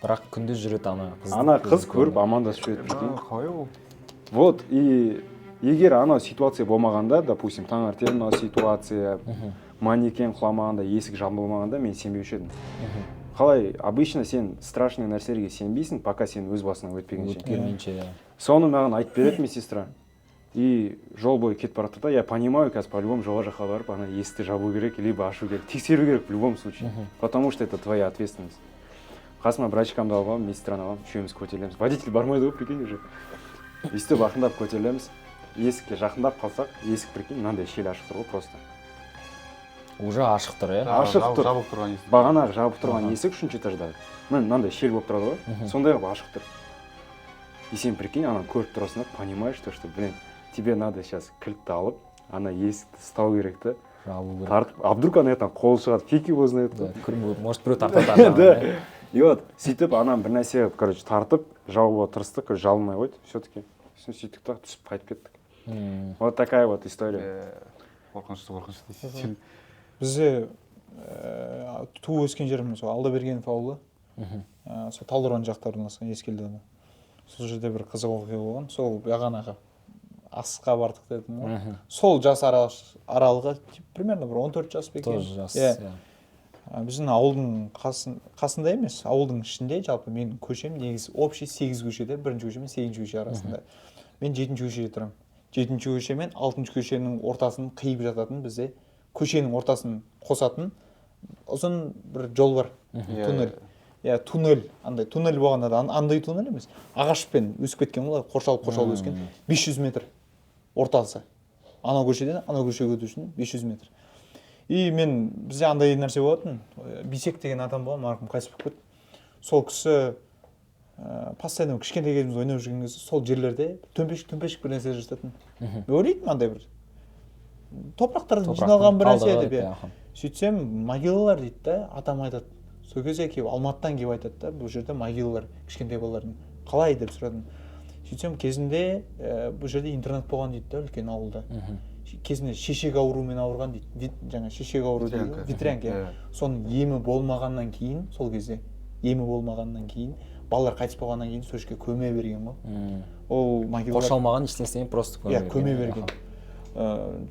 Бірақ күнде жүреді ана қыз. Ана қыз көріп амандасып жүреді. Қалай ол? Вот, и егер анау ситуация болмағанда, допустим, таңертең мынау ситуация, манекен құламағанда, есік жабылмағанда мен сенбеуші едім. Қалай, обычно сен страшный нәрселерге сенбейсің, пока сен өз басынан өтпегенше. Соны маған айтып береді медсестра. И жол бойы кетіп бара жатыр да, я понимаю, қазір по-любому жоға жаққа барып, ана есікті жабу керек, либо ашу керек, тексеру керек в любом случае, потому что это твоя ответственность. Қасыма врачкамды алып аламын, медсестраны аламын, үшеуміз көтерілеміз. Водитель бармайды ғой, прикинь уже. Өйстіп ақындап көтерілеміз. Есікке жақындап қалсақ, есік прикинь, мынандай шел ашық тұр ғой просто. Уже ашық тұр, иә? Ашық тұр. Жабық тұрған есік. Бағана жабық тұрған есік 3-ші этажда. Мынандай шел болып тұрады ғой, сондай қылып ашық тұр. И сен прикинь, ана көріп тұрасың да, понимаешь, что, блин, тебе надо сейчас кілтті алып, ана есікті ұстау керек та. Жабу керек. Тартып, а вдруг ана ертең қол шығады, фиг его знает. Может, біреу тартады. И вот, сөйтіп анам бір нәрсе, короче, тартып, жауға тырыстық, жабылмай қойды, все-таки. Сөйтіп та түсіп қайтып кеттік. Вот такая вот история. Қорқынышты дейсің. Бізде туу өскен жеріміз сол Алдабергенов ауылы. Сол Талдықорған жақта орналасқан Ескелдіде. Сол жерде бір қызық оқиға болған. Сол бағанағы асқа бардық дедім ғой. Сол жас аралығы примерно бір 14 жас бекен. Тоже жас. Біздің ауылдың қасында емес, ауылдың ішінде, жалпы менің көшем негізі общий 8 көшеде, бірінші көше мен 8-ші көше арасында. Мен 7-ші көшеде тұрамын. 7-ші көше мен 6-ші көшенің ортасын қиып жататын, бізде көшенің ортасын қосатын ұзын бір жол бар, туннель. Туннель, андай туннель болғанда да андай туннель емес. Ағашпен өсіп кеткен ғой, қоршалып өскен 500 метр ортасы. Анау көшеден анау көшеге өту үшін 500 метр. И мен бізде андай нәрсе болатын, Бисек деген адам болған, марқұм қайтыс болып кетті. Сол кісі постоянно кішкентай кезімізде ойнап жүрген кезде сол жерлерде төмпешік бір нәрсе жасатын. Ойлайтын андай бір топырақтардан жиналған бір нәрсе деп. Сөйтсем могилалар дейді да, атам айтады. Сол кезде келіп Алматыдан келіп айтады да, бұл жерде могилалар кішкентай балалардың. Қалай деп сұрадым. Сөйтсем кезінде бұл жерде интернат болған дейді да, үлкен ауылда. кезінде шешек ауруымен ауырған дейді. Жаңа шешек ауру дейді, ветрянка. Иә. Соның емі болмағаннан кейін, сол кезде емі болмағаннан кейін, балалар қайтыс болғаннан кейін сол жерге көме берген ғой. Ол могилада Қоршалмаған ештеңе істемей просто иә, көме берген.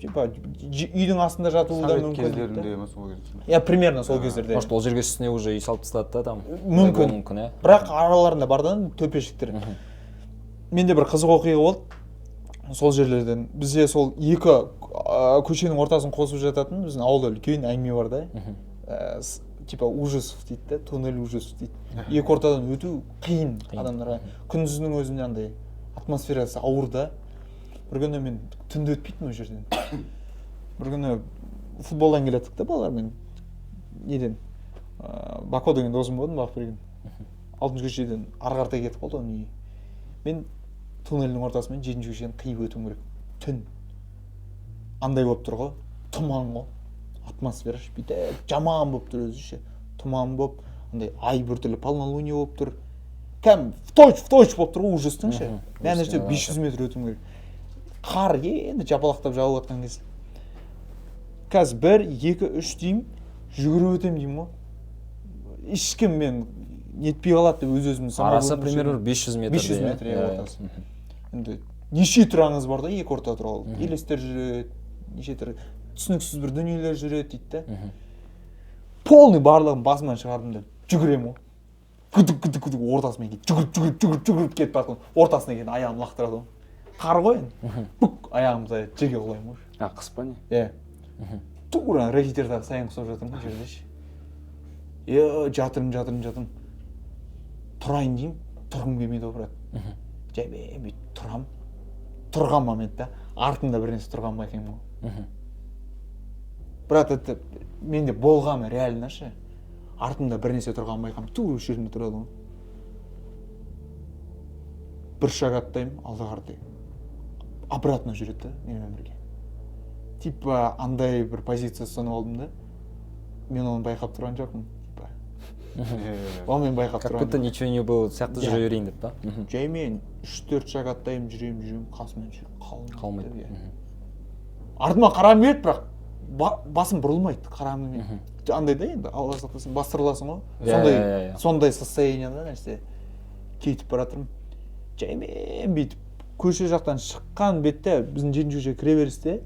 Типа үйдің астында жатуы да совет мүмкін. кездерінде емес сол кезде. Иә, примерно сол кездерде. Может, ол жерге үстіне уже үй салып тастады да там. Мүмкін. Мүмкін, иә. Бірақ араларында бар да төпешіктер. Менде бір қызық оқиға болды. Сол жерлерден бізде сол екі көшенің ортасын қосып жататын біздің ауылда үлкен әңгіме бар да. Типа ужасов дейді да, туннель ужасов дейді. Екі ортадан өту қиын адамдарға. Күндіздің өзінде андай атмосферасы ауыр да. Бір күні мен түнде өтпейтін ол жерден. Бір күні футболдан келеттік та балалармен. Неден? Бако деген досым болдым, Бақберген. 6-шы көшеден ары қаратай кетіп қалды оның үйі. Мен туннельдің ортасымен 7-ші көшеден қиып өтуім керек. Түн. Андай болып тұр ғой, тұман ғой. Атмосфера бүйтіп жаман болып тұр өзі ше. Тұман болып, андай ай біртүрлі полнолуние болып тұр. Кәм в точь болып тұр ғой ужастың ше. Мен жерде 500 метр өтуім керек. Қар енді жапалақтап жауып жатқан кез. Қазір 1, 2, 3 деймін, жүгіріп өтем деймін ғой. Ешкім мен нетпей қалады деп өз-өзімді санап Арасы примерно 500 метр. 500 метр ортасы. Енді неше тұраңыз бар да екі орта тұралы. Елестер жүреді, неше түр түсініксіз бір дүниелер жүреді дейді да. Полный барлығын басымнан шығардым да жүгіремін ғой. Күдік ортасымен жүгіріп кетіп бардым. Ортасына келген аяғым лақтырады ғой. Қар ғой енді. Бүк аяғым сая жерге құлаймын ғой. Қыс па не? Иә. Тура рэкеттерді сайын құсап жатырмын ғой жерде ше. Жатырмын. Тұрайын деймін, тұрғым келмейді ғой брат. Жаймен бүйтіп тұрам. Тұрған моментта артында бір нәрсе тұрған байқаймын ғой. Брат, это менде болғаны реально ше. Артында бір нәрсе тұрған байқаймын. Тура осы жерінде тұрады ғой. Бір шаг аттаймын, алға қаратай. Обратно жүреді да, менімен бірге. Типа андай бір позиция ұстанып алдым да. Мен оны байқап тұрған жоқпын. Ол мен байқап тұрған. Как будто ничего не было, сияқты жүре берейін деп па? Жаймен 3-4 шаг аттаймын, жүремін, қасымнан жүріп Қалмайды. Артыма қарам береді, бірақ басым бұрылмайды, қарамын мен. Андай да енді, Алла сақтасын, бастырыласың ғой. Сондай состояниеда нәрсе кетіп баратырмын. Жаймен бүйтіп көше жақтан шыққан бетте біздің 7-ші көшеге кіре берісте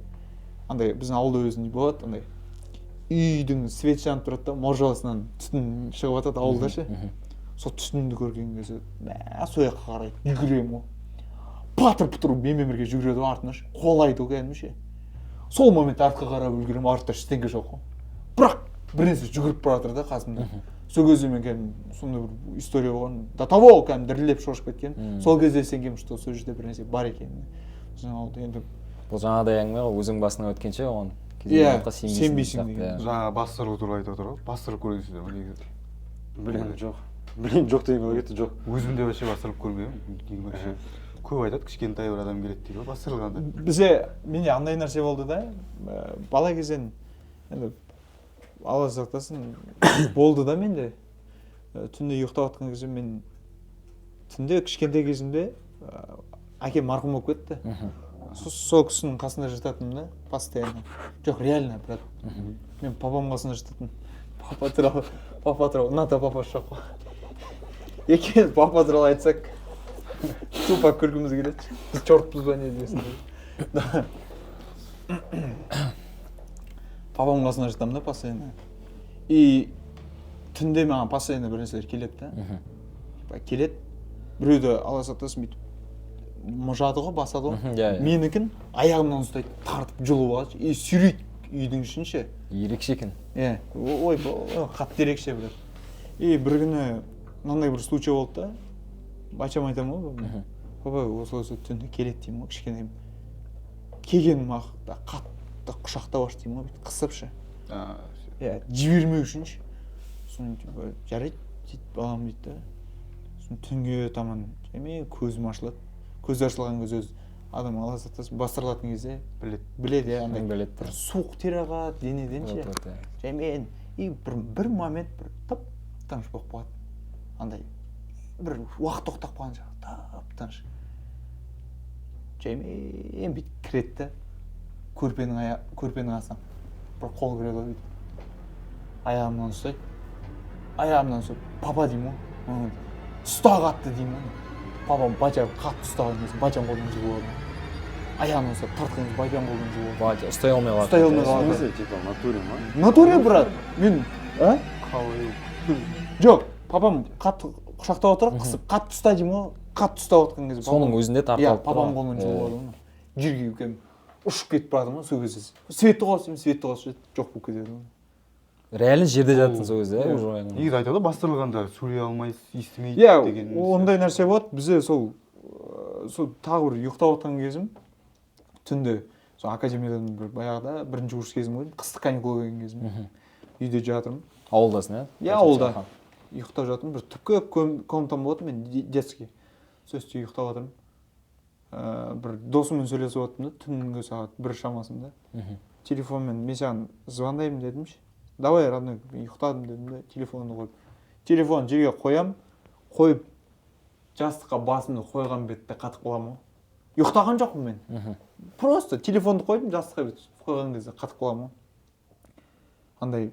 андай біздің ауылда өзінде болады, андай үйдің свет жанып тұрады да, можаласынан түтін шығып жатады ауылда ше. Сол түтінді көрген кезде сол жаққа қарай жүгіремін ғой. Патыр-пұтыр менімен бірге жүгіреді ғой артына ше. Қолайды ғой кәдімгі ше. Сол моментте артқа қарап үлгеремін, артта ештеңе жоқ қой. Бірақ бір нәрсе жүгіріп бара жатыр да қасымда. Сол кезде мен кәдімгі сондай бір история болған. До того кәдімгі дірілдеп шошып кеткен. Сол кезде сенгенмін, что сол жерде бір нәрсе бар екеніне. Енді Бұл жаңағыдай әңгіме ғой, өзің басына өткенше оған сенбейсің деген. Жаңа бастырылу туралы айтып отыр ғой. Бастырылып көргенсіздер ме негізі? Блин, жоқ деген қалай кетті, жоқ. Өзім де вообще бастырылып көрмедім. Көп айтады, кішкентай бір адам келеді дейді ғой, бастырылғанда. Бізде менде андай нәрсе болды да, бала кезден енді Алла сақтасын болды да менде. Түнде ұйықтап жатқан кезде мен түнде кішкентай кезімде әкем марқұм болып кетті. Сол кісінің қасында жататынмын да, постоянно. Жоқ, реально, брат. Мен папам қасында жататын. Папа туралы, мынада папа жоқ қой. Екеуміз папа туралы айтсақ, тупо күлкіміз келеді. Біз чортпыз ба не десін. Папам қасында жатамын да, постоянно. И түнде маған постоянно бір нәрселер келеді да. Келеді, біреуді Алла сақтасын бүйтіп жады ғой, басады ғой. Менікін аяғымнан ұстайды, тартып жұлып алады. И сүйрейді үйдің ішінше. Ерекше екен. Ой, қатты ерекше бір. И бір күні мынандай бір случай болды да. Бачам айтамын ғой. Папа осы түнде келеді деймін ғой, кішкенем. Келгенім қатты құшақтап аш деймін ғой, қысып ше. Жібермеу үшін ше. Соны жарайды дейді, балам дейді да. Соны түнге таман көзім ашылады. Көзі ашылған кезде адам Алла сақтасын бастырылатын кезде біледі, андай бір суық тер ағады денеден ше. Жаймен бір момент бір тып-тыныш болып қалады. Андай бір уақыт тоқтап қалған сияқты, тып-тыныш. Жаймен бүйтіп кіреді да, көрпенің астынан бір қол кіреді ғой бүйтіп аяғымнан ұстайды аяғымнан ұстап папа деймін ғой ұста қатты деймін ғой папам батя қатты ұстаған кезде батям қолдан жұлып алады аяғымнан ұстап тартқан кезде батям қолдан жұлып алады батя ұстай алмай қалады. ұстай алмай В қалады смысле, типа, в натуре ма? натуре брат мен жоқ папам қатты құшақтап отыр қысып қатты ұста деймін ғой қатты ұстап отқан кезде Соның өзінде тартып иә алып тұр папам ғой. қолынан жұлып алады ғой жерге кәдімгі ұшып кетіп бара жатырмын ғой сол кезде светті қос деймін светті қос жоқ болып кетеді ғой Реально жерде жатсың сол кезде, уже. негізі айтады ғой бастырылғанда сөйлей алмайсыз естімейді иә деген ондай нәрсе болады бізде сол тағы бір ұйықтап отқан кезім түнде сол академиядан бір баяғыда бірінші курс кезім ғой қыстық каникул келген кезім үйде жатырмын Ауылдасың, иә ауылда ұйықтап жатырмын бір түпкі комнатам болатын мен детский сол жерде ұйықтап жатырмын бір досыммен сөйлесіп отырмын да түнгі сағат 1 шамасында телефонмен мен саған звондаймын дедім ше давай родной мен ұйықтадым дедім да телефонды қойып телефон жерге қойып жастыққа басымды қойған бетте қатып қаламын ғой ұйықтаған жоқпын мен просто телефонды қойдым жастыққа бүйтіп қойған кезде қатып қаламын ғой андай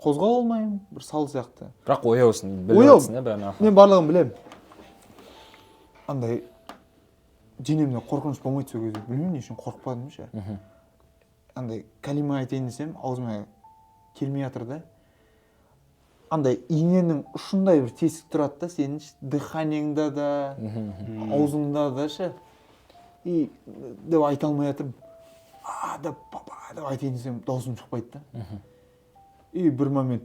қозғала алмаймын бір сал сияқты Бірақ ояусың, біліп Ояу. жатсың, иә бәрін. мен барлығын білемін андай денемде қорқыныш болмайды сол кезде білмеймін не үшін қорықпадым ше андай кәлима айтайын десем аузыма келмей жатыр да андай иненің ұшындай бір тесік тұрады да сенің дыханиеңда да аузыңда да ше и деп айта алмай жатырмын деп папа деп айтайын десем даусым шықпайды да и бір момент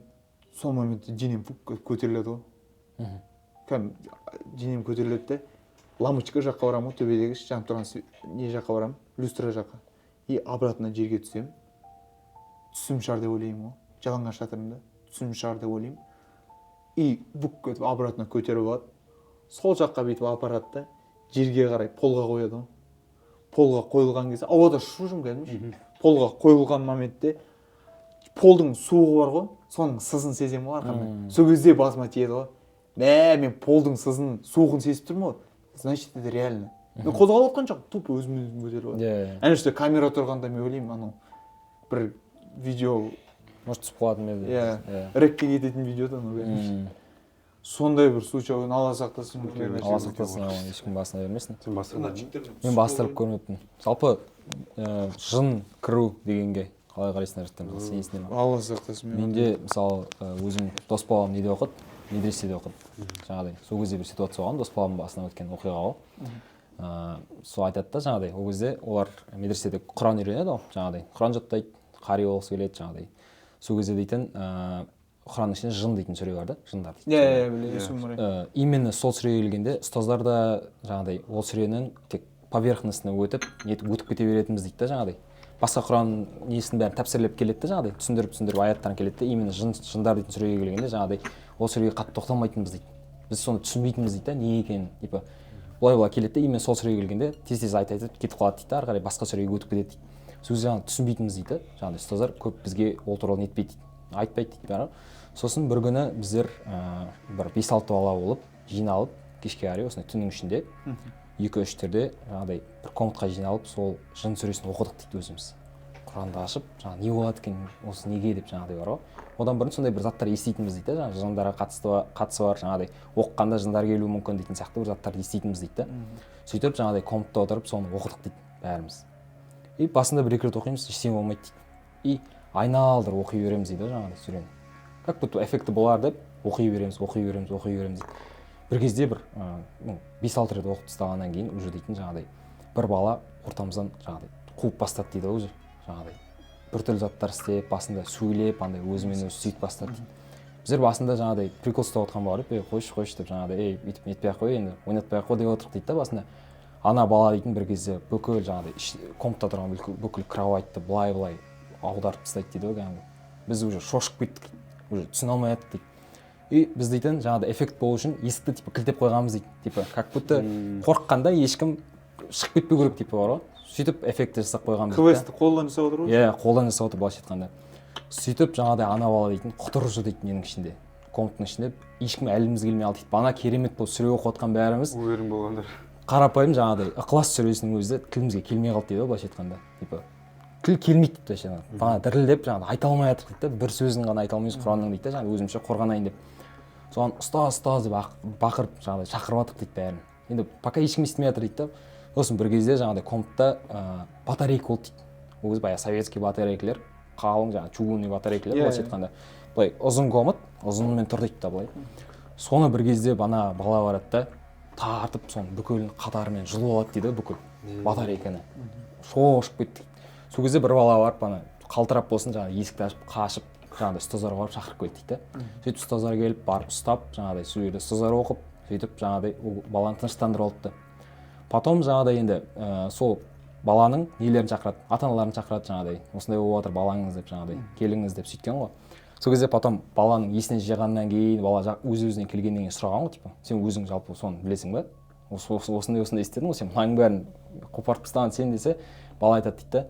сол моментте денем көтеріледі ғой кәдімгі денем көтеріледі де лампочка жаққа барамын ғой төбедегі жанып тұрған не жаққа барамын люстра жаққа и обратно жерге түсемін түсім шығар деп ойлаймын ғой жалаңаш жатырмын да түсім шығар деп ойлаймын и бүк кетіп обратно көтеріп алады сол жаққа бүйтіп апарады да жерге қарай полға қояды ғой полға қойылған кезде ауада ұшып жүрмін кәдімгі полға қойылған моментте полдың суығы бар ғой соның сызын сеземін ғой арқамнан сол кезде басыма тиеді ғой мен полдың сызын суығын сезіп тұрмын ғой значит это реально мен қозғалып отқан жоқпын тупо өзім көтеріп алады ана жерде камера тұрғанда мен ойлаймын анау бір видео Может түсіп қалатын еді. иә рэкке кететін видео да сондай бір случай алла сақтасын Алла сақтасын, ешкім басына бермесін. сен бастырма Мен бастырып көрмеппін. Жалпы жын кіру дегенге қалай қарайсыңдар жігіттер? Сенесіңдер ме? алла сақтасын Менде мысалы өзім дос балам неде оқыды, медреседе оқыды. Жаңағыдай сол кезде бір ситуация болған, дос баламның басынан өткен оқиға ғой. Сол айтады да жаңағыдай ол кезде олар медреседе Құран үйренеді ғой, жаңағыдай Құран жаттайды, қари болғысы келеді жаңағыдай. Сол кезде дейтін Құранның ішінде жын дейтін сүре бар да, жындар дейтін. иә білемін Именно сол сүреге келгенде ұстаздар да жаңағыдай ол сүренің тек поверхностына өтіп кете беретінбіз дейді да жаңағыдай. Басқа Құран несін бәрін тәпсірлеп келеді да жаңағыдай, түсіндіріп аяттарын келеді да, именно жындар дейтін сүреге келгенде жаңағыдай ол сүреге қатты тоқталмайтынбыз дейді. Біз соны түсінбейтінбіз дейді да, не екенін, типа былай келеді да, именно сол сүреге келгенде тез айтып кетіп қалады дейді да, ары қарай басқа сүреге өтіп кетеді дейді. Сол кезде жаңағы түсінбейтінбіз дейді, жаңағыдай ұстаздар көп бізге ол туралы нетпейді дейді, айтпайды дейді. Сосын бір күні біздер бір 5-6 бала болып жиналып кешке қарай осындай түннің ішінде 2-3-терде жаңағыдай бір комнатқа жиналып сол жын сүресін оқыдық дейді өзіміз. Құранды ашып, жаңағы не болады екен, осы неге деп жаңағыдай бар ғой. Одан бұрын сондай бір заттар еститінбіз дейді, жаңағы жындарға қатысы бар, жаңағыдай оқығанда жындар келуі мүмкін дейтін сияқты бір заттарды еститінбіз дейді. Сөйтіп жаңағыдай комнатта отырып соны оқыдық дейді бәріміз. И басында бір-екі рет оқимыз, ештеңе болмайды дейді. И айналдырып оқи береміз дейді жаңағыдай сүрені. Как будто эффекті болар деп оқи береміз дейді. Бір кезде бір 5-6 рет оқып тастағаннан кейін уже дейтін жаңағыдай бір бала ортамыздан жаңағыдай қуып бастады дейді уже жаңағыдай біртүрлі заттар істеп басында сөйлеп андай өзімен өзі сөйтіп бастады дейді. Біздер басында жаңағыдай прикол ұстап отқан бала қойшы деп жаңағыдай бүйтіп нетпей ақ қой енді ойнатпай ақ қой деп отырдық дейді да басында. Ана бала дейтін бір кезде бүкіл жаңағыдай комнатта тұрған бүкіл кроватьты былай аударып тастайды дейді ғой кәдімгі. Біз уже шошып кеттік, уже түсіне алмай жаттық дейді. И біз дейтін жаңағыдай эффект болу үшін есікті типа кілтеп қойғанбыз дейді. Типа как будто қорыққанда ешкім шығып кетпеу керек типа бар ғой. Сөйтіп эффектті жасап қойғанбыз дейді. квестті қолдан жасап отыр ғой. Иә, қолдан жасап отыр былайша айтқанда. Сөйтіп жаңағыдай ана бала дейтін құтыржы дейтін ненің ішінде, комнатның ішінде ешкім әліміз келмей алды дейді. Ана керемет болып сүре оқып отқан бәріміз уверен болғандар. қарапайым жаңағыдай ықылас сүресінің өзі тілімізге келмей қалды дейді ғой былайша айтқанда. Типа тіл келмейді дейді вообще бана дірілдеп жаңағы айта алмай жатыр дейді да, бір сөзін ғана айта алмайсың құранның дейді да, жаңағы өзімше қорғанайын деп. Соған ұстаз деп бақырып жаңағыдай шақырып жатыр дейді бәрін. Енді пока ешкім естімей жатыр дейді да. Сосын бір кезде жаңағыдай комнатта батарейка болды дейді. Ол кезде баяғы советский батарейкалар, қалың жаңағы чугунный батарейкалар былайша айтқанда. Былай ұзын комнат, ұзынымен тұр дейді да былай. Соны бір кезде бана бала барады да, тартып соны бүкіл қатарымен жұлып алады дейді бүкіл батарейканы. Шошып кетті. Сол кезде бір бала барып ана қалтырап болсын жаңағы есікті ашып қашып жаңағыдай ұстаздарға барып шақырып келді дейді да. Сөйтіп ұстаздар келіп барып ұстап жаңағыдай сол жерде ұстаздар оқып сөйтіп жаңағыдай ол баланы тыныштандырып алыпты. Потом жаңағыдай енді сол баланың нелерін шақырады, ата-аналарын шақырады жаңағыдай. Осындай болып жатыр балаңыз деп жаңағыдай келіңіз деп сөйткен ғой. Сол кезде потом баланың есіне жиғаннан кейін бала өз-өзіне келгеннен кейін сұраған ғой, типа, сен өзің жалпы соны білесің ба? Осындай істедің ғой, сен мынаның бәрін қопарып тастаған сен десе, бала айтады дейді да,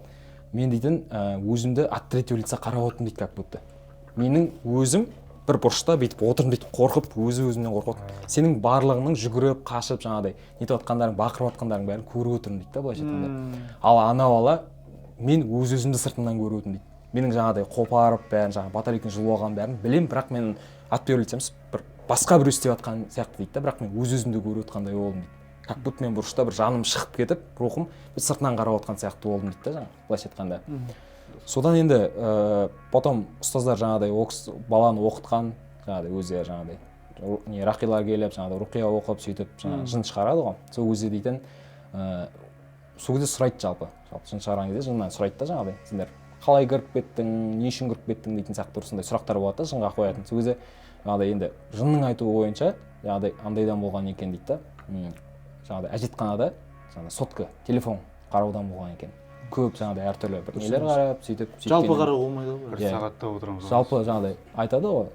мен дейтін өзімді от третьего лица қарап отырмын дейді, как будто. Менің өзім бір бұрышта бүйтіп отырмын дейді, қорқып, өзі-өзімнен қорқып. Сенің барлығының жүгіріп, қашып жаңағыдай нетіп жатқандарың, бақырып жатқандарың бәрін көріп отырмын дейді да, былайша айтқанда. Ал ана бала мен өз-өзімді сыртымнан көріп отырмын дейді. Менің жаңағыдай қопарып бәрін жаңағы батарейканы жұлып алған бәрін білем, бірақ мен от первого лица бір басқа біреу істеп жатқан сияқты дейді да, бірақ мен өз-өзімді көріп отқандай болдым дейді. Как будто мен бұрышта бір жаным шығып кетіп, рухым сыртынан қарап отқан сияқты болдым дейді да, жаңағы былайша айтқанда. Содан енді потом ұстаздар жаңағыдай баланы оқытқан, жаңағыдай өздері жаңағыдай не рақилар келіп, жаңағыдай руқия оқып, сөйтіп жаңағы жын шығарады ғой. Сол кезде дейтін сол кезде сұрайды жалпы жын шығарған кезде жыннан сұрайды да жаңағыдай, сендер қалай кіріп кеттің, не үшін кіріп кеттің дейтін сияқты осындай сұрақтар болады да, жынға қоятын. Сол кезде жаңағыдай енді жынның айтуы бойынша жаңағыдай андайдан болған екен дейді да. Жаңағыдай әжетханада жаңағыдай сотка, телефон қараудан болған екен. Көп жаңағыдай әртүрлі бір нелер қарап, сөйтіп жалпы қарауға болмайды ғой. бір сағатта отырамыз. Жалпы жаңағыдай айтады ғой,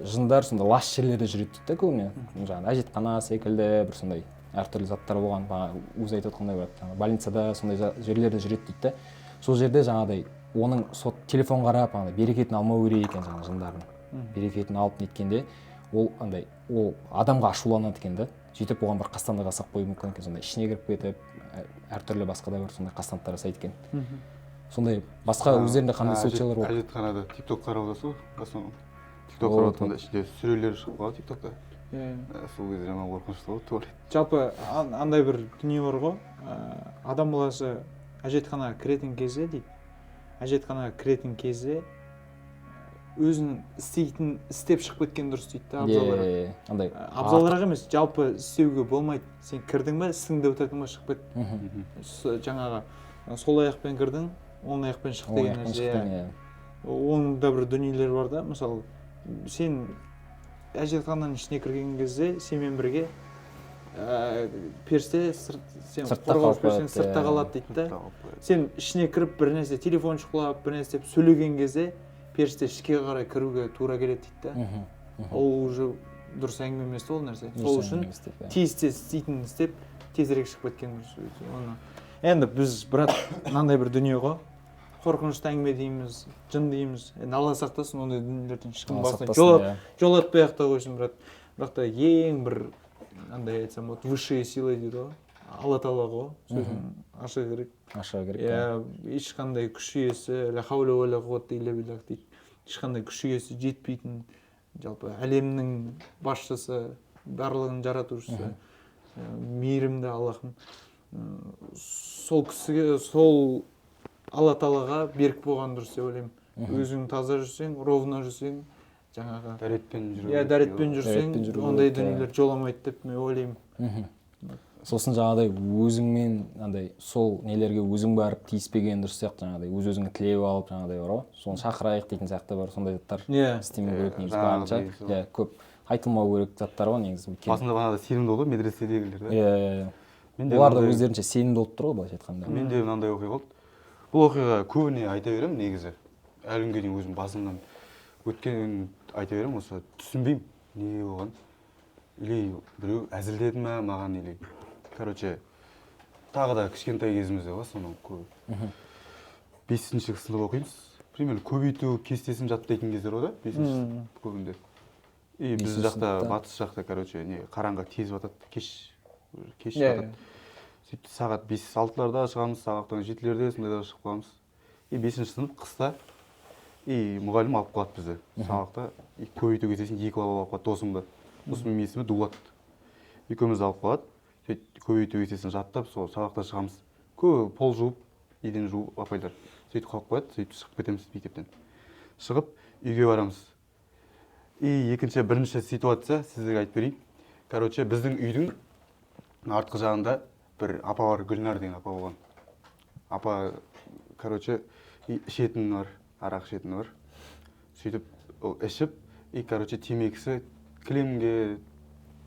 жындар сонда лас жерлерде жүреді дейді да көбіне. Жаңағы әжетхана секілді бір сондай әртүрлі заттар болған, өзі айтып отқандай болады. Жаңағы больницада сондай жерлерде жүреді дейді да. Сол жерде жаңағыдай оның сот телефон қарап, берекетін алмау керек екен жаңағы жындардың. Берекетін алып неткенде ол андай ол адамға ашуланады екен да. Сөйтіп оған бір қастандық жасап қоюы мүмкін екен, сондай ішіне кіріп кетіп, әртүрлі басқа да бір сондай қастандықтар жасайды екен. Сондай басқа өздерінде қандай случайлар болды? Әжетханада TikTok қарап отырсыз ғой, основном. TikTok қарап отырғанда ішінде сүрелер шығып қалады TikTokта. Сол кезде жаман қорқынышты болды деп ойлаймын. Жалпы андай бір дүние бар ғой, адам баласы әжетханаға кіретін кезде дейді, әжетханаға кіретін кезде өзін істеп шығып кеткен дұрыс дейді да, абзалырақ. Андай абзалырақ емес, жалпы істеуге болмайды. Сен кірдің бе, істіңді бітірдің бе, шығып кет. Жаңағы сол аяқпен кірдің, оң аяқпен шық деген нәрсе. Оның да бір дүниелер бар да, мысалы, сен әжетхананың ішіне кірген кезде сенмен бірге періште сен қорғаушы періштең сыртта қалады дейді да. Сен ішіне кіріп бір нәрсе телефон шұқылап, бір нәрсе сөйлеген кезде періште ішке қарай кіруге тура келеді дейді да. Ол уже дұрыс әңгіме емес ол нәрсе. Сол үшін тез істейтінін істеп, тезірек шығып кеткен дұрыс. Енді біз брат мынандай бір дүние ғой. Қорқынышты әңгіме дейміз, жын дейміз. Енді Алла сақтасын, ондай дүниелерден ешкім басына жолатпай ақ та қойсын, брат. Бірақ та ең бір андай айтсам болады, высшая сила дейді ғой. Алла Тағала ғой, сөзін аша керек. Аша керек. Ешқандай күш иесі, ла хауля ва ла қуввата илля биллах дейді. Ешқандай күш иесі жетпейтін, жалпы әлемнің басшысы, барлығын жаратушысы, мейірімді Аллахым. Сол кісіге, сол Алла Тағалаға берік болған дұрыс деп ойлаймын. Өзің таза жүрсең, ровно жүрсең, жаңағы дәретпен жүрсең, ондай дүниелер жоламайды деп мен ойлаймын. Сосын жаңағыдай өзіңмен андай сол нелерге өзің барып тиіспеген дұрыс сияқты, жаңағыдай өз-өзіңе тілеп алып жаңағыдай бар ғой, соны шақырайық дейтін сияқты бар, сондай заттар істемеу керек негізі барынша. Иә, көп айтылмау керек заттар ғой негізі. Басында бағанада сенімді болды медреседегілер да. Олар да өздерінше сенімді болып тұр ғой былайша айтқанда. Менде мынандай оқиға болды. Бұл оқиға көбіне айта беремін негізі. Әлі күнге дейін өзім басымнан өткен айта беремін, осы түсінбеймін не болған. Или біреу әзілдеді ме маған, или короче тағы да кішкентай кезімізде ғой, соның көбі. 5-ші сынып оқимыз. Примерно көбейту кестесін жаттайтын кездер ғой да, 5-ші көбінде. И біз жақта, батыс жақта, короче, қараңғы тез батады, кеш батады. Сөйтіп сағат 5-6-ларда шығамыз, сағаттан 7-лерде сондайда шығып қаламыз. И 5-ші сынып қыста и мұғалім алып қалады бізді сабақта. Көбейту кетесің 2 бала алып қалады досымды. Досымның есімі Дулат. Екеумізді алып қалады. Сөйтіп көбейту кетесің жаттап сол сабақта шығамыз. Көп пол жуып, еден жуып апайлар. Сөйтіп қалып қояды, сөйтіп шығып кетеміз мектептен. Шығып үйге барамыз. И бірінші ситуация сізге айтып берейін. Короче, біздің үйдің артқы жағында бір апа бар, Гүлнар деген апа болған. Апа, короче, ішетіні бар, арақ ішетіні бар. Сөйтіп ішіп, короче, темекісі кілемге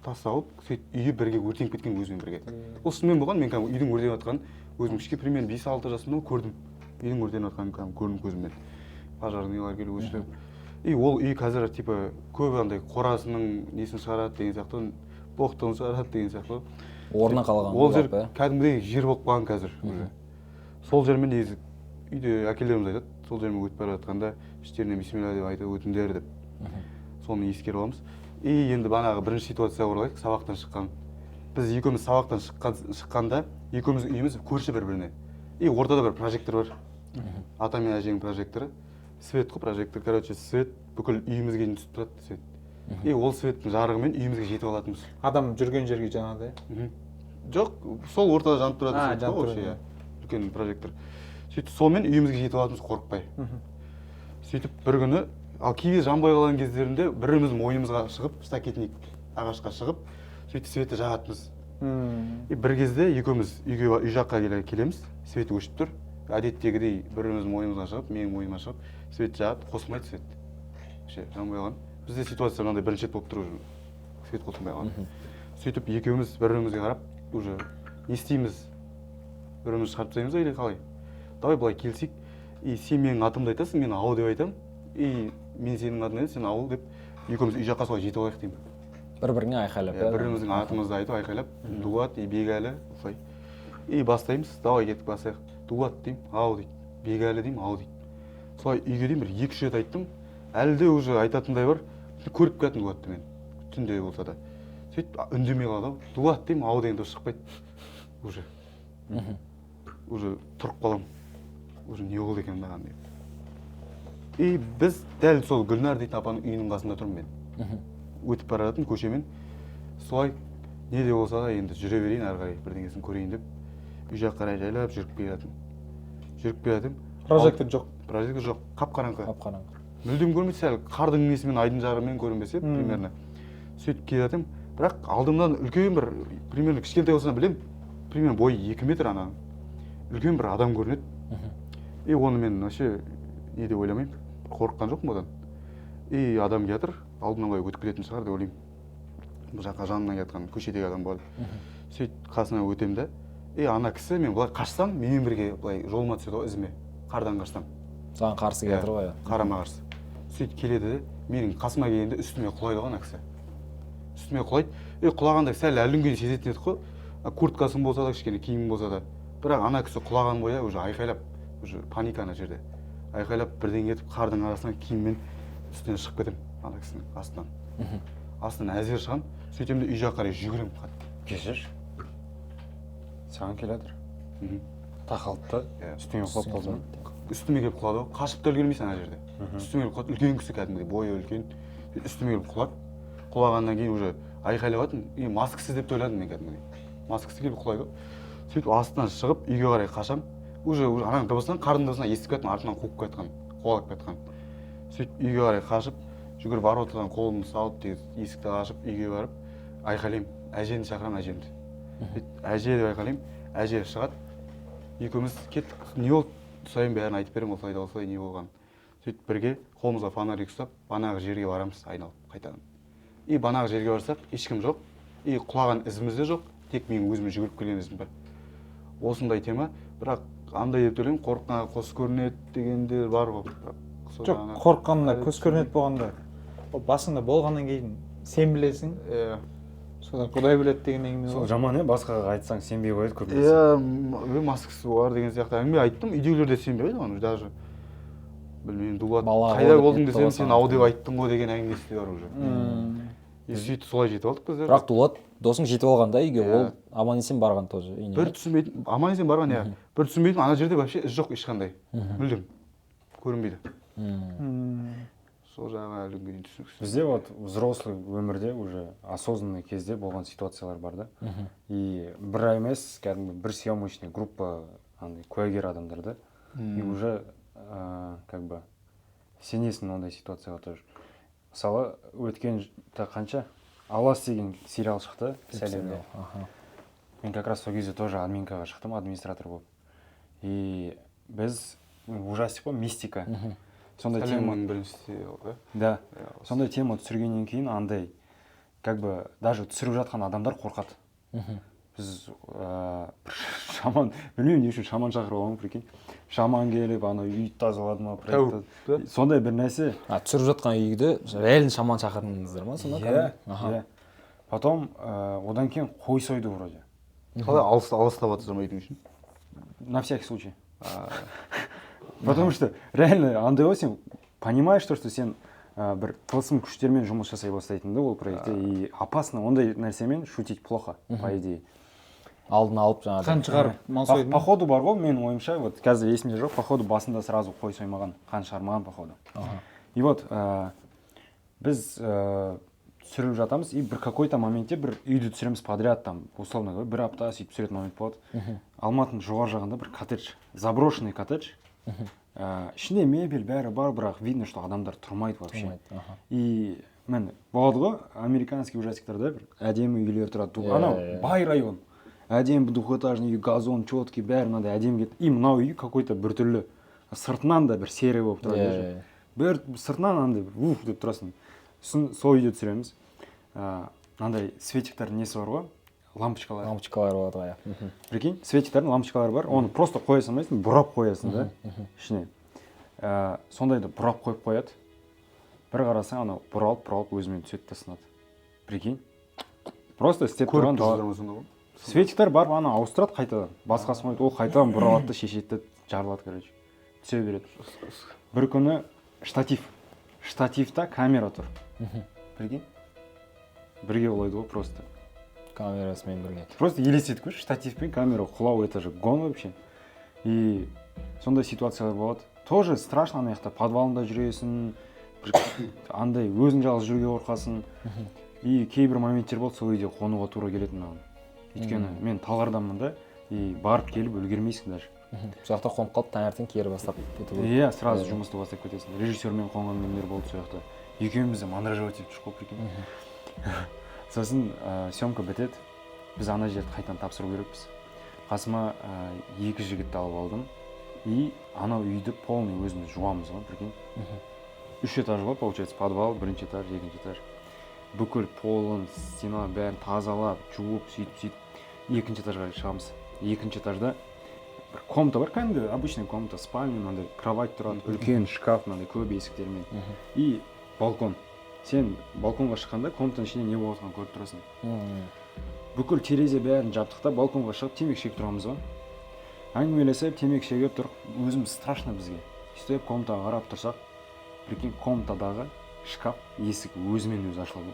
тас салып, сөйтіп үйі бірге өртеніп кеткен өзімен бірге. Ол шынымен болған, мен үйдің өртеніп жатқанын өзім кішке примерно 5-6 жасымда көрдім. Үйдің өртеніп жатқанын көрдім көзіммен. Пожарныйлар келіп өшіріп. Ол үй қазір типа көп андай қорасының несін шығарады деген сияқты, боқтығын шығарады деген сияқты. Орны қалған. Ол жер кәдімгідей жер болып қалған қазір. Сол жермен негізі үйде әкелеріміз айтады, сол жермен өтіп бара жатқанда іштеріне бисмилля деп айтып өтіңдер деп. Соны ескеріп аламыз. И енді бағанағы бірінші ситуацияға оралайық, сабақтан шыққан. Біз екеуміз сабақтан шыққанда екеуміздің үйіміз көрші бір-біріне. И ортада бір прожектор бар. Ата мен әженің прожекторы. Свет қой прожектор, короче, свет бүкіл үйімізге түсіп тұрады свет. И ол светтің жарығымен үйімізге жетіп алатынбыз. Адам жүрген жерге жаңағыдай. Жоқ, сол ортада жанып тұрады свет қой, үлкен прожектор. Сөйтіп солмен үйімізге жетіп алатынбыз қорықпай. Сөйтіп бір күні, ал кейде жанбай қалған кездерінде біріміз мойнымызға шығып, стакетник ағашқа шығып, сөйтіп светті жағатынбыз. И бір кезде екеуміз үй жаққа келеміз, светі өшіп тұр. Әдеттегідей біріміз мойнымызға шығып, менің мойныма шығып, свет жағады, қосылмайды свет. Жанбай қалған. Бізде ситуация мынандай бірінші рет болып тұр уже. Свет қосылмай қалған. Сөйтіп екеуміз бір-бірімізге қарап, уже не істейміз? Біріміз шығарып тастаймыз ба или қалай? Давай былай келсек, и сен менің атымды айтасың, мен ауыл деп айтамын, и мен сенің атыңды айтамын, сен ауыл деп екеуміз үй жаққа солай жетіп алайық деймін. Бір-біріне айқайлап. Біріміздің атымызды айтып айқайлап, Дулат, Бегәлі, осылай. И бастаймыз, давай кеттік бастайық. Дулат деймін, ау дейді. Бегәлі деймін, ау дейді. Солай үйге деймін бір 2-3 рет айттым. Әлі де уже айтатындай бар. Көріп кететін Дулатты мен. Түнде болса да. Сөйтіп үндемей қалады. Дулат деймін, ау деген дұрыс шықпайды. Уже. Уже тұрып қалам. Уже не болды екен маған деп. И біз дәл сол Гүлнар дейтін апаның үйінің қасында тұрмын мен. Өтіп бара жатырмын көшемен. Солай не де болса да енді жүре берейін ары қарай бірдеңесін көрейін деп үй жаққа қарай жайлап жүріп келе жатырмын. Прожектор жоқ. Прожектор жоқ, қап-қараңғы. Қап-қараңғы. Мүлдем көрмейді, сәл қардың несімен айдың жарығымен көрінбесе примерно. Сөйтіп келе жатырмын, бірақ алдымнан үлкен бір примерно кішкентай болса білем, примерно бойы 2 метр ана. Үлкен бір адам көрінеді. И оны мен вообще не деп ойламаймын, қорыққан жоқпын одан. И адам келе жатыр, алдымнан былай өтіп келетін шығар деп ойлаймын. Бұл жаққа жанымнан келе жатқан көшедегі адам болды. Сөйтіп қасына өтемін да, и ана кісі мен былай қашсам, менімен бірге былай жолыма түседі ғой ізіме, қардан қашсам. Саған қарсы келе жатыр ғой. Қарама қарсы. Сөйтіп келеді де, менің қасыма келгенде үстіме құлайды ғой ана кісі. Үстіме құлайды. Құлағанда сәл әліңге сезетін еді ғой. Курткасын болса да, кішкене киімі болса да. Бірақ ана кісі құлаған бойы уже айқайлап, уже паника ана жерде. Айқайлап бірден кетіп қардың арасынан киіммен үстіне шығып кетемін ана кісінің астынан. Астынан әзер шығам. Сөйтем де үй жаққа қарай жүгірем. Кешір. Саған келе жатыр. Тақалды да, үстіңе құлап қалды ма? Үстіме келіп құлады ғой. Қашып та үлгермейсің ана жерде. Үстіме келіп құлады. Үлкен кісі кәдімгідей, бойы үлкен. Үстіме келіп құлады. Құлағаннан кейін уже айқайлап жатырмын. Маскасы деп ойладым мен кәдімгідей. Маскасы келіп құлайды ғой. Сөйтіп астынан шығып үйге қарай қашам. Уже ананың дыбысынан, қардың дыбысынан естіп кеттім, артынан қуып кетқан, қуалап кеткен. Сөйтіп үйге қарай қашып, жүгіріп воротадан қолымды салып, есікті ашып үйге барып, айқайлаймын. Әжені шақырамын, әжемді. Әже деп айқайлаймын. Әже шығады. Екеуміз кеттік. Не болды? Сайын бәрін айтып беремін, осылай не болған. Сөйтіп бірге қолымызға фонарик ұстап, банағы жерге барамыз, айналып қайтадан. И банағы жерге барсақ, ешкім жоқ. И құлаған ізіміз де жоқ, тек менің өзіме жүгіріп келген ізім бар. Осындай тема, бірақ андай деп ойлаймын, қорыққанға көз көрінеді дегендер бар ғой. Жоқ, қорыққанына көз көрінеді болғанда. Басында болғаннан кейін сен білесің. Содан Құдай біледі деген әңгіме Сол ғой. жаман басқаға айтсаң сенбей қояды көбінесе. Маскасы бар деген сияқты әңгіме айттым, үйдегілер де сенбей қойды оны даже. Білмеймін, Дулат Бала қайда ғой, болдың ет десем, бала сен саған. ау деп айттың ғой деген әңгімесі де бар уже. сөйтіп солай жетіп алдық біздер. бірақ дулат досың жетіп алғанда үйге Иә. ол аман есен барған тоже үйіне. Бір түсінбейтін, аман есен барған иә. Бір түсінбейтін, ана жерде вообще із жоқ ешқандай. Мүлдем көрінбейді. Сол жағына әлі күнге дейін түсініксіз. Бізде вот взрослый өмірде уже осознанный кезде болған ситуациялар бар да. И бір емес, кәдімгі бір съемочный группа андай куәгер адамдар да. И уже как бы сенесің ондай ситуацияға тоже. Мысалы өткен қанша Алас деген сериал шықты сәлемде. Мен как раз сол кезде тоже админкаға шықтым, администратор болып. И біз ужастик қой, мистика. Сондай тема Сәлемнің бірінші сериалы, да. Сондай тема түсіргеннен кейін андай как бы даже түсіріп жатқан адамдар қорқады. Біз шаман, білмеймін не үшін шаман шақырып алған, прикинь. Шаман келіп, ана үйді тазалады ма, проектті. Сондай бір нәрсе. Түсіріп жатқан үйді реально шаман шақырдыңыздар ма сонда? Иә. Потом одан кейін қой сойды вроде. Қалай алыстап жатырмайтын үшін? На всякий случай. Потому что реально андай ғой, сен понимаешь то, что сен бір тылсым күштермен жұмыс жасай бастайтынды ол проектте. И опасно ондай нәрсемен шутить плохо, по идее. Алдын алып жаңағы. Қан шығарып мал сойды. Походу бар ғой, менің ойымша, вот қазір есімде жоқ, походу басында сразу қой соймаған, қан шығармаған походу. И вот біз түсіріп жатамыз, и бір какой-то моментте бір үйді түсіреміз подряд, там, условно говоря, бір апта сөйтіп түсіретін момент болады. Алматының жоғары жағында бір коттедж, заброшенный коттедж. Ішінде мебель бәрі бар, бірақ видно, что адамдар тұрмайды вообще. И мен болады ғой, американский ужастиктарда бір әдемі үйлер тұрады. Анау бай район. Әдемі двухэтажный үй, газон, четкий, бәрі мынандай әдемі кетті. И мынау үй какой-то біртүрлі сыртынан да бір серый болып тұрады. Бір сыртынан андай уф деп тұрасың. Сол үйде түсіреміз. Мынандай светиктардың несі бар ғой, лампочкалар. Лампочкалар болады ғой. Прикинь, светиктардың лампочкалары бар. Оны просто қоя салмайсың, бұрап қоясың да ішіне. Сондайды бұрап қойып қояды. Бір қарасаң, анау бұралып өзімен түседі тасынады. Прикинь. Просто істеп тұрған ғой. Светиктар бар, ана ауыстырады қайтадан. Басқасын қойды, ол қайтадан бұралады, шешеді, жарылады, короче. Түсе береді. Бір күні штатив. Штативта камера тұр. Прикинь? Бірге олайды ғой просто. Камерасымен бірге. Просто елестетіп көрші, штативпен камера құлау, это же гон вообще. И сондай ситуациялар болады. Тоже страшно, ана жақта подвалында жүресің, андай өзің жалғыз жүруге қорқасың. И кейбір моменттер болды, сол үйде қонуға тура келетін маған. Өйткені мен талғарданмын да, и барып келіп үлгермейсің даже. Сол жақта қонып қалып, таңертең кері бастап кету. Иә, сразу жұмысты бастап кетесің. Режиссермен қонған күндер болды сол жақта. Екеуміз де мандражировать етіп шыққой, прикинь. Сосын съемка бітеді. Біз ана жерді қайтадан тапсыру керекпіз. Қасыма 2 жігітті алып алдым. И анау үйді полный өзіміз жуамыз ғой, прикинь. 3 этаж ғой, получается, подвал, 1-ші этаж, 2-ші этаж. Бүкіл полын, стена бәрін тазалап, жуып, сөйтіп 2-ші этажға шығамыз. 2-ші этажда бір комната бар, кәдімгі обычный комната, спальня, мынандай кровать тұрады, үлкен шкаф, мынандай көп есіктермен. И балкон. Сен балконға шыққанда комнатаның ішінде не болып жатқанын көріп тұрасың. Бүкіл терезе бәрін жаптықта балконға шығып темекі шегіп тұрамыз ғой. Әңгімелесіп, темекі шегіп тұрып, өзіміз страшно бізге. Сөйтіп комнатаға қарап тұрсақ, прикинь, комнатадағы шкаф, есік өзімен өзі ашылады.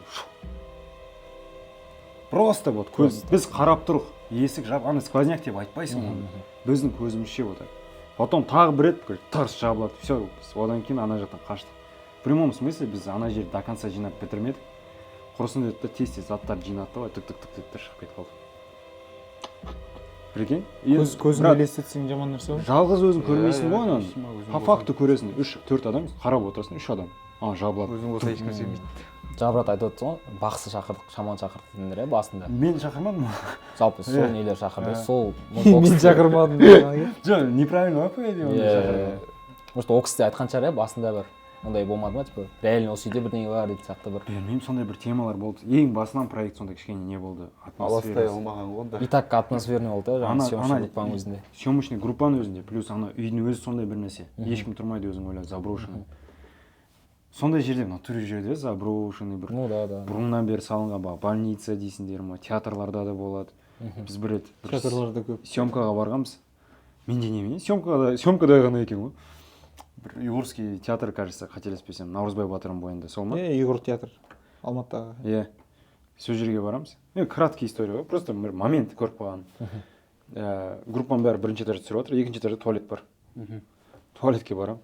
Просто вот көз, біз қарап тұрық, есік жап, ана сквозняк деп айтпайсың оны. Біздің көзімізше вот. Потом тағы бір рет тарс жабылады. Все, одан кейін ана жақтан қаштық. В прямом смысле біз ана жерді до конца жинап бітірмедік. Құрысын деді, тез заттарды жинатты, тік-тік шығып кетіп қалды. Прикинь? Көзін елестетсең жаман нәрсе ғой. Жалғыз өзің көрмейсің ғой оны. По факту көресің. 3-4 адам қарап отырасың, 3 адам. Жабылады. Өзің болса ешкім сенбейді. Жабырат айтып отырсың ғой, бақсы шақырдық, шаман шақырдық дедіңдер басында. Мен шақырмадым. Жалпы сол нелер шақырды, сол... Мен шақырмадым. Жоқ, неправильно по идее. Может, ол кісі де айтқан шығар, басында бір. Ондай болмады ма, типа, реально осы үйде бірдеңе бар дейді сияқты бір. Білмеймін, сондай бір темалар болды. Ең басынан проект сондай кішкене не болды. Аластай алмаған ғой да. И так атмосферный болды, жаңағы съемочный группаның өзінде. Съемочный группаның өзінде, плюс ана үйдің өзі сондай бір нәрсе. Ешкім тұрмайды, өзің ойлап, заброшенный. Сондай жерде натуре жерде заброшенный бір. Ну да. Бұрыннан бері салынған больница дейсіңдер ма, театрларда да болады. Біз бір рет Театрларда көп. Съемкаға барғанбыз. Менде немене? Съемкада ғана екен ғой. Бір Югорский театр, кажется, қателеспесем, Наурызбай батырдың бойында, сол ма? Егор театр Алматыдағы. Иә. сол жерге барамыз. Краткий история ғой, просто бір момент көріп қалған. Группаның бәрі бірінші этажда түсіріп отыр, екінші этажда туалет бар. Туалетке барам.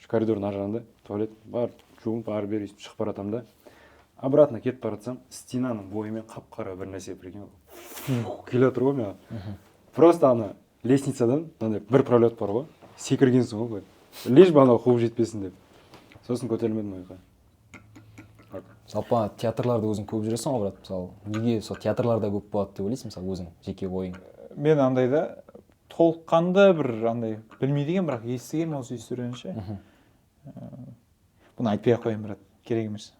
Коридордың ар жағында туалет бар, жуынып ары бері шығып бара жатамын да. Обратно кетіп бара жатсам, стенаның бойымен қап-қара бір нәрсе прикинь. Келе жатыр ғой маған. Просто ана лестницадан мынандай бір пролет бар ғой, секіргенсің ғой. Лишь бы анау қуып жетпесін деп. Сосын көтерілмедім ояққа. Жалпы театрларда өзің көп жүресің ғой, брат. Мысалы, неге сол театрларда көп болады деп ойлайсың, мысалы, өзің жеке ойың? Мен андайда толыққанды бір андай білмейді екен, бірақ естігенмін осы историяны ше. Бұны айтпай ақ қояйын, брат, керек емес.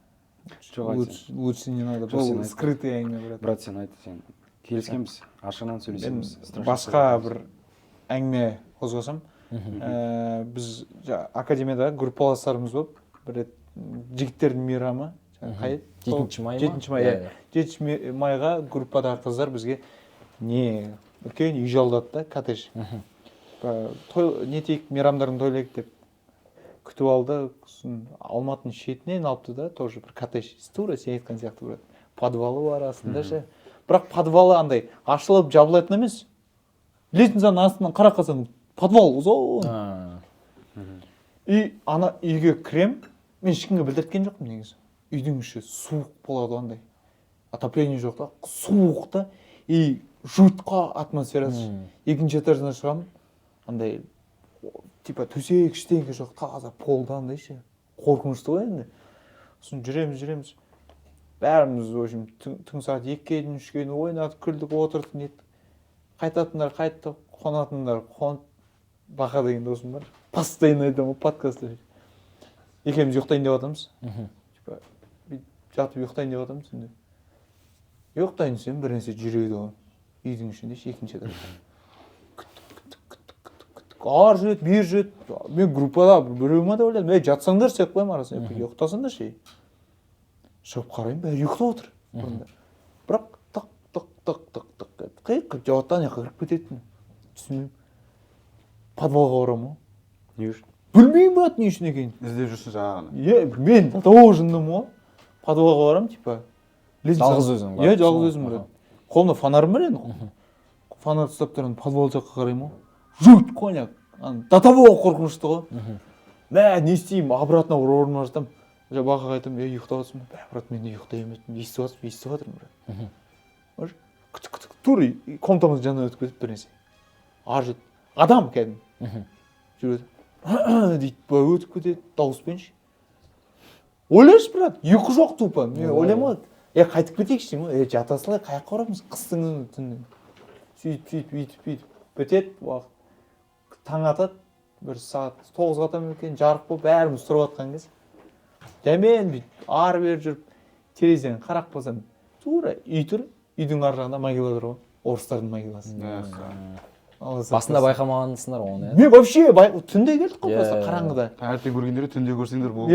Лучше не надо. Бұл скрытый әңгіме, брат. Брат, сен айт, сен келіскенбіз, ашығынан сөйлесеміз. Басқа бір әңгіме қозғасам, біз академияда группаластарымыз болып, бір рет жігіттердің мейрамы, қай? 7 май ма? 7 май, иә. 7 майға группадағы қыздар бізге не үлкен үй жалдады да, коттедж. Не тейік, мейрамдарын тойлайық деп күтіп алды. Алматының шетінен алыпты да, тоже бір коттедж. Тура сен айтқан сияқты брат. Подвалы бар астында ше. Бірақ подвалы андай ашылып жабылатын емес. Лестницаның астынан қарап қалсаң, подвал ұзын. И ана үйге кірем, мен ешкімге білдірткен жоқпын негізі. Үйдің іші суық болады андай. Отопление жоқ та, суық та. И жутқа атмосферасы. Екінші этаждан шығамын, андай типа төсек ештеңе жоқ, таза полда андай ше. Қорқынышты ғой енді. Сосын жүреміз. Бәріміз, в общем, түн сағат 2-ге дейін 3-ге дейін ойнадық, күлдік, отырдық, неттік. Қайтатындар қайтты, қонатындар қонып. Бақа деген досым бар. Постоянно айтамын подкастта. Екеуміз ұйықтайын деп жатамыз. Типа жатып ұйықтайын деп жатамыз енді. Ұйықтайын десем бір нәрсе жүреді ғой. Үйдің ішінде екінші этажда. Күттік. Ар жүреді, бер жүреді. Мен группада біреу ма деп ойладым. Жатсаңдар сеп қоймын арасында. Ұйықтасаңдар ше. Шығып қараймын, бәрі ұйықтап отыр. Бірақ тық. Қиып жауаттан яққа кіріп кететін. Түсінбеймін. Подвалға барамын. Не үшін? Білмеймін, брат, не үшін екенін. іздеп жүрсің жаңағыны. Мен должным ғой. Подвалға барамын, типа. Жалғыз өзің бар. Жалғыз өзім брат. Қолымда фонарым бар енді. Фонар ұстап тұрған подвал жаққа қараймын. Жут, коняк. До того қорқынышты ғой. Не істеймін, обратно орныма жатамын. Бақаға айтамын, ұйықтап жатырсың ба? Брат, мен ұйықтай емеспін. Естіп жатырмын, брат. Күтік. Тура комнатамыз жанынан өтіп кетіп бір нәрсе. Ар жет. Адам кәдімгі. Жүреді. Дейді, өтіп кетеді, дауыспенші. Ойлашы, брат, ұйқы жоқ тупа. Мен ойлаймын, қайтып кетейікші деймін, жата салайық, қаяққа барамыз, қыстың түнінен. Сөйтіп. Бітеді, уақыт. Таң атады, бір сағат 9-ға таман екен, жарық болып, бәріміз тұрып атқан кез. Жәмен бүйтіп, ары бері жүріп, терезеден қарап қалсам, тура үй тұр, үйдің ар жағында могила тұр ғой, орыстардың могиласы. Басында байқамағансыңдар оны. Мен вообще түнде келдік қой, просто қараңғыда. Таңертең көргендері түнде көрсеңдер болды.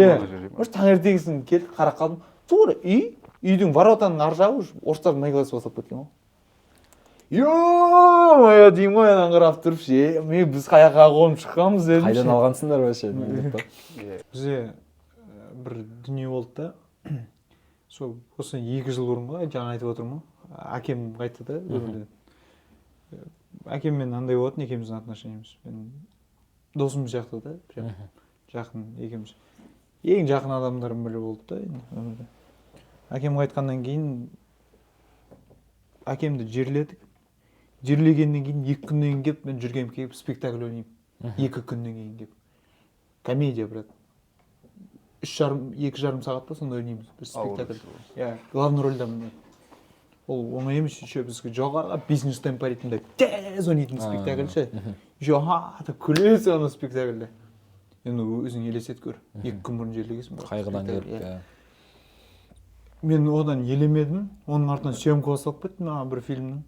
Может, таңертеңгісін келдік, қарап қалдым. Тура үйдің воротаның ар жағы орыстардың могиласы бастап кеткен ғой. Ё-моё деймін ғой, анан қарап тұрып ше, біз қаяққа қонып шыққанбыз дедім. Қайдан алғансыңдар вообще? Бізде бір дүние болды да. Сол осы 2 жыл бұрын ғой, жаңа айтып отырмын ғой. Әкем қайтты да өмірден. Әкеммен андай болатын, екеуміздің отношениямыз. Мен досым сияқты да, прям жақын екеуміз. Ең жақын адамдардың бірі болды да енді өмірде. Әкем қайтқаннан кейін әкемді жерледік. Жерлегеннен кейін 2 күннен кейін келіп, мен жүргенім келіп спектакль ойнаймын. 2 күннен кейін келіп. Комедия, брат. 2,5 сағат па сонда ойнаймыз бір спектакль. Главный рөлдамын. Ол оңай емес, еще бізге жоғарыға бизнес темпо ретінде тез ойнайтын спектакль ше. Еще деп күлесің ана спектакльде. Енді өзің елестет көр. 2 күн бұрын жерлегесің. Қайғыдан келіп. Мен одан елемедім. Оның артынан съемка басталып кетті маған бір фильмнің.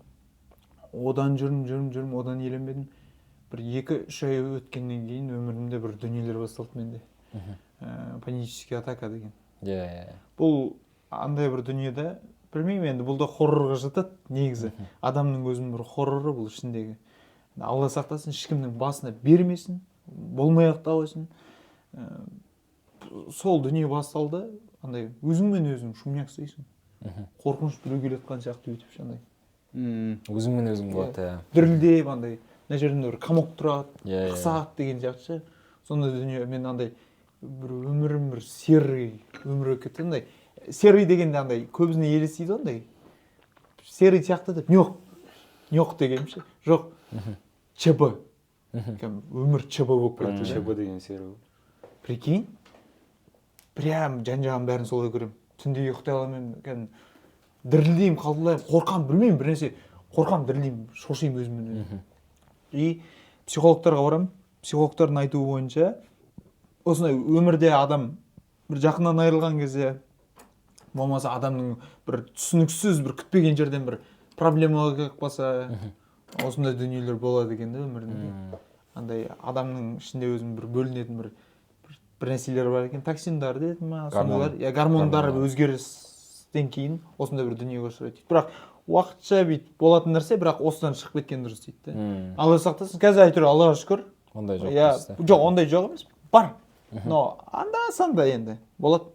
Одан жүрім, одан елемедім. Бір 2-3 ай өткеннен кейін өмірімде бір дүниелер басталды менде. Панический атака деген. Бұл андай бір дүниеде, білмеймін енді, бұл да хоррорға жатады негізі. Адамның өзінің бір хорроры бұл ішіндегі. Алла сақтасын, ешкімнің басына бермесін, болмай ақ та қойсын. Сол дүние басталды, андай өзіңмен өзің шумняк істейсің. қорқыныш біреу келе жатқан сияқты өйтіп андай өзіңмен өзің болады иә дірілдеп андай мына жерімде бір комок тұрады Иә, иә. қысады деген сияқты ше сондай дүние мен андай бір өмірім бір серый өмір болып кетті андай серый дегенде андай көбісіне елестейді ғой андай серый сияқты деп нёқ деген ше жоқ ЧБ өмір ЧБ болып кетті ЧБ деген серия. прикинь прям жан жағым бәрін солай көремін түнде ұйықтай аламын кәдімгі дірілдеймін қалдылаймын қорқамын білмеймін бір нәрсе қорқамын дірілдеймін шошимын өзімнен и психологтарға барамын психологтардың айтуы бойынша осындай өмірде адам бір жақыннан айырылған кезде болмаса адамның бір түсініксіз бір күтпеген жерден бір проблемаға келіп қалса осындай дүниелер болады екен да өмірінде андай адамның ішінде өзінің бір бөлінетін бір нәрселер бар екен токсиндар деді ма сондайлар иә гормондар өзгерістен кейін осындай бір дүниеге ұшырайды бірақ уақытша бүйтіп болатын нәрсе бірақ осыдан шығып кеткен дұрыс дейді да алла сақтасын қазір әйтеуір аллаға шүкір ондай жоқ иә дейсіз да? жоқ ондай жоқ емес бар но анда санда енді болады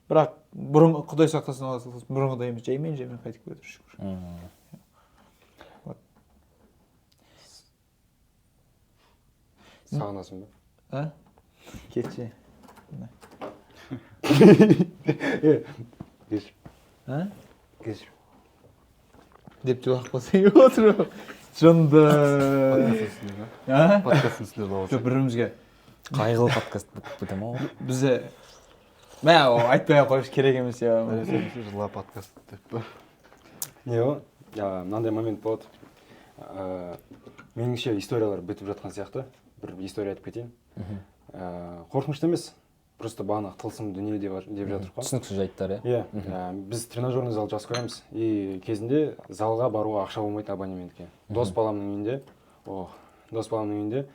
бірақ бұрын құдай сақтасын алла сақтасын бұрынғыдай емес жаймен қайтып келеді шүкір Сағынасың ба? а кетші Кешір. а Кешір. деп жылап қалсаң отырып жынды подкасттың үстінде жылап жоқ бір бірімізге қайғылы подкаст болып кете ма ол бізде мә айтпай ақ қойшы керек емес иә жыла подкаст деп Не ғой, мынандай момент болады. Меніңше историялар бітіп жатқан сияқты. Бір история айтып кетейін. Қорқынышты емес, просто бағанағы тылсым дүние деп жатыр ғой. түсініксіз жайттар иә Иә, біз тренажерный зал жасап қоямыз. И кезінде залға баруға ақша болмайды абонементке. Дос баламның үйінде,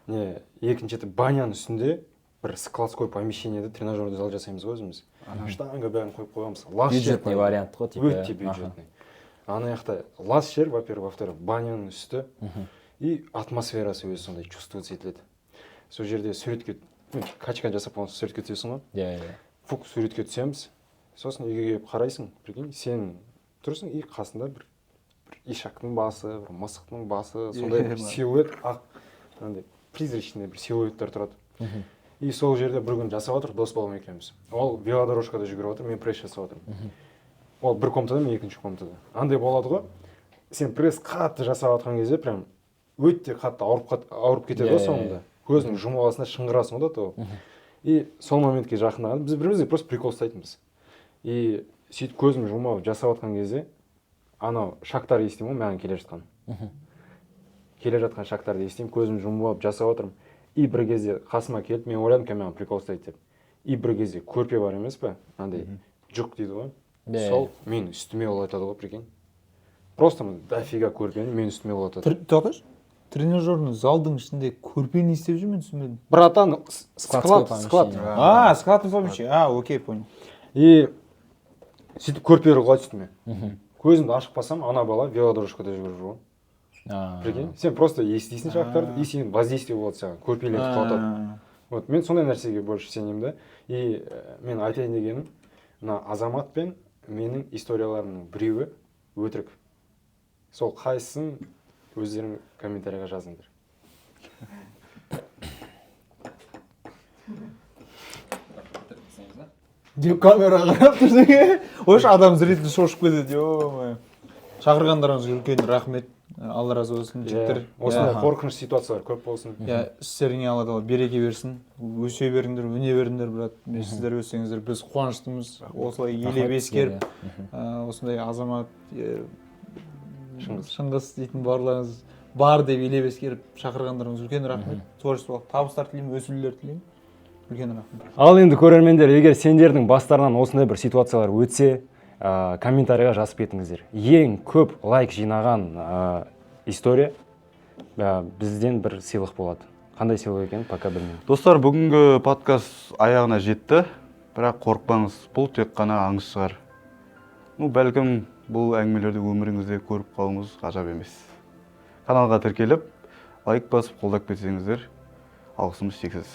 не екінші баняның үстінде бір складской помещениеде тренажерный зал жасаймыз ғой өзіміз. Штанга бәрін қойып қоямыз. бюджетный вариант қой типа Өте бюджетный. Ана жақта лас жер, во-первых, во-вторых, баняның үсті и атмосферасы өзі сондай чувствоваться етіледі. Сол жерде суретке, качка жасап болған суретке түсесің ғой. иә Фук суретке түсеміз. Сосын үйге келіп қарайсың, прикинь, сен тұрсың и қасында бір ишактың басы, бір мысықтың басы, сондай бір силуэт, ақ, андай призрачный бір силуэттер тұрады. И сол жерде бір күн жасап отыр, дос балам екеуміз. Ол велодорожкада жүгіріп отыр, мен пресс жасап отырмын. Ол бір комнатада, мен екінші комнатада. Андай болады ғой, сен пресс қатты жасап отқан кезде прям өте қатты ауырып кетеді ғой соңында. Көзің жұмып аласында шыңғырасың ғой да то. И сол моментке жақындаған, біз бірімізге просто прикол ұстайтынбыз. И сөйтіп көзім жұмып жасап отқан кезде анау шақтар естимін ғой маған келе жатқан. Келе жатқан шақтарды естимін, көзім жұмып жасап отырмын. И бір кезде қасыма келіп, мен ойладым ка маған прикол ұстайды деп. И бір кезде көрпе бар емес пе? Андай жұқ дейді ғой. Сол мен үстіме олатады ғой, прикинь. Просто дофига көрпені мен үстіме олатады. тоқташы тренажерный залдың ішінде көрпе не істеп жүрмін түсінбедім Братан, склад. складный помещение окей понял И сөйтіп көрпе құлайды үстіме. Көзімді ашып қалсам, ана бала велодорожкада жүгіріп жүр ғой. Прикинь, сен просто естисің шақтарды, и сен воздействие болады саған, көрпелерді құлатады. Вот мен сондай нәрсеге больше сенемін да. И мен айтайын дегенім, мына Азамат пен менің историяларымның біреуі өтірік. Сол қайсысын өздерің комментарийға жазыңдар. деп камераға қарап тұрсың ойшы адам зритель шошып кетеді ё-моё шақырғандарыңызға үлкен рахмет алла разы болсын жігіттер осындай қорқыныш ситуациялар көп болсын. иә істеріңе алла тағала береке берсін өсе беріңдер өне беріңдер брат сіздер өссеңіздер біз қуаныштымыз осылай елеп ескеріп осындай Азамат Шыңғыс дейтін бауырларыңыз бар деп елеп ескеріп шақырғандарыңыз үлкен рахмет творчестволық табыстар тілеймін өсулер тілеймін үлкен рахмет. Ал енді көрермендер, егер сендердің бастарынан осындай бір ситуациялар өтсе, комментарийға жазып кетіңіздер. Ең көп лайк жинаған история бізден бір сыйлық болады. Қандай сыйлық екенін пока білмеймін. Достар, бүгінгі подкаст аяғына жетті, бірақ қорықпаңыз, бұл тек қана аңыз шығар. Бәлкім бұл әңгімелерді өміріңізде көріп қалуыңыз ғажап емес. Каналға тіркеліп, лайк басып қолдап кетсеңіздер, алғысымыз шексіз.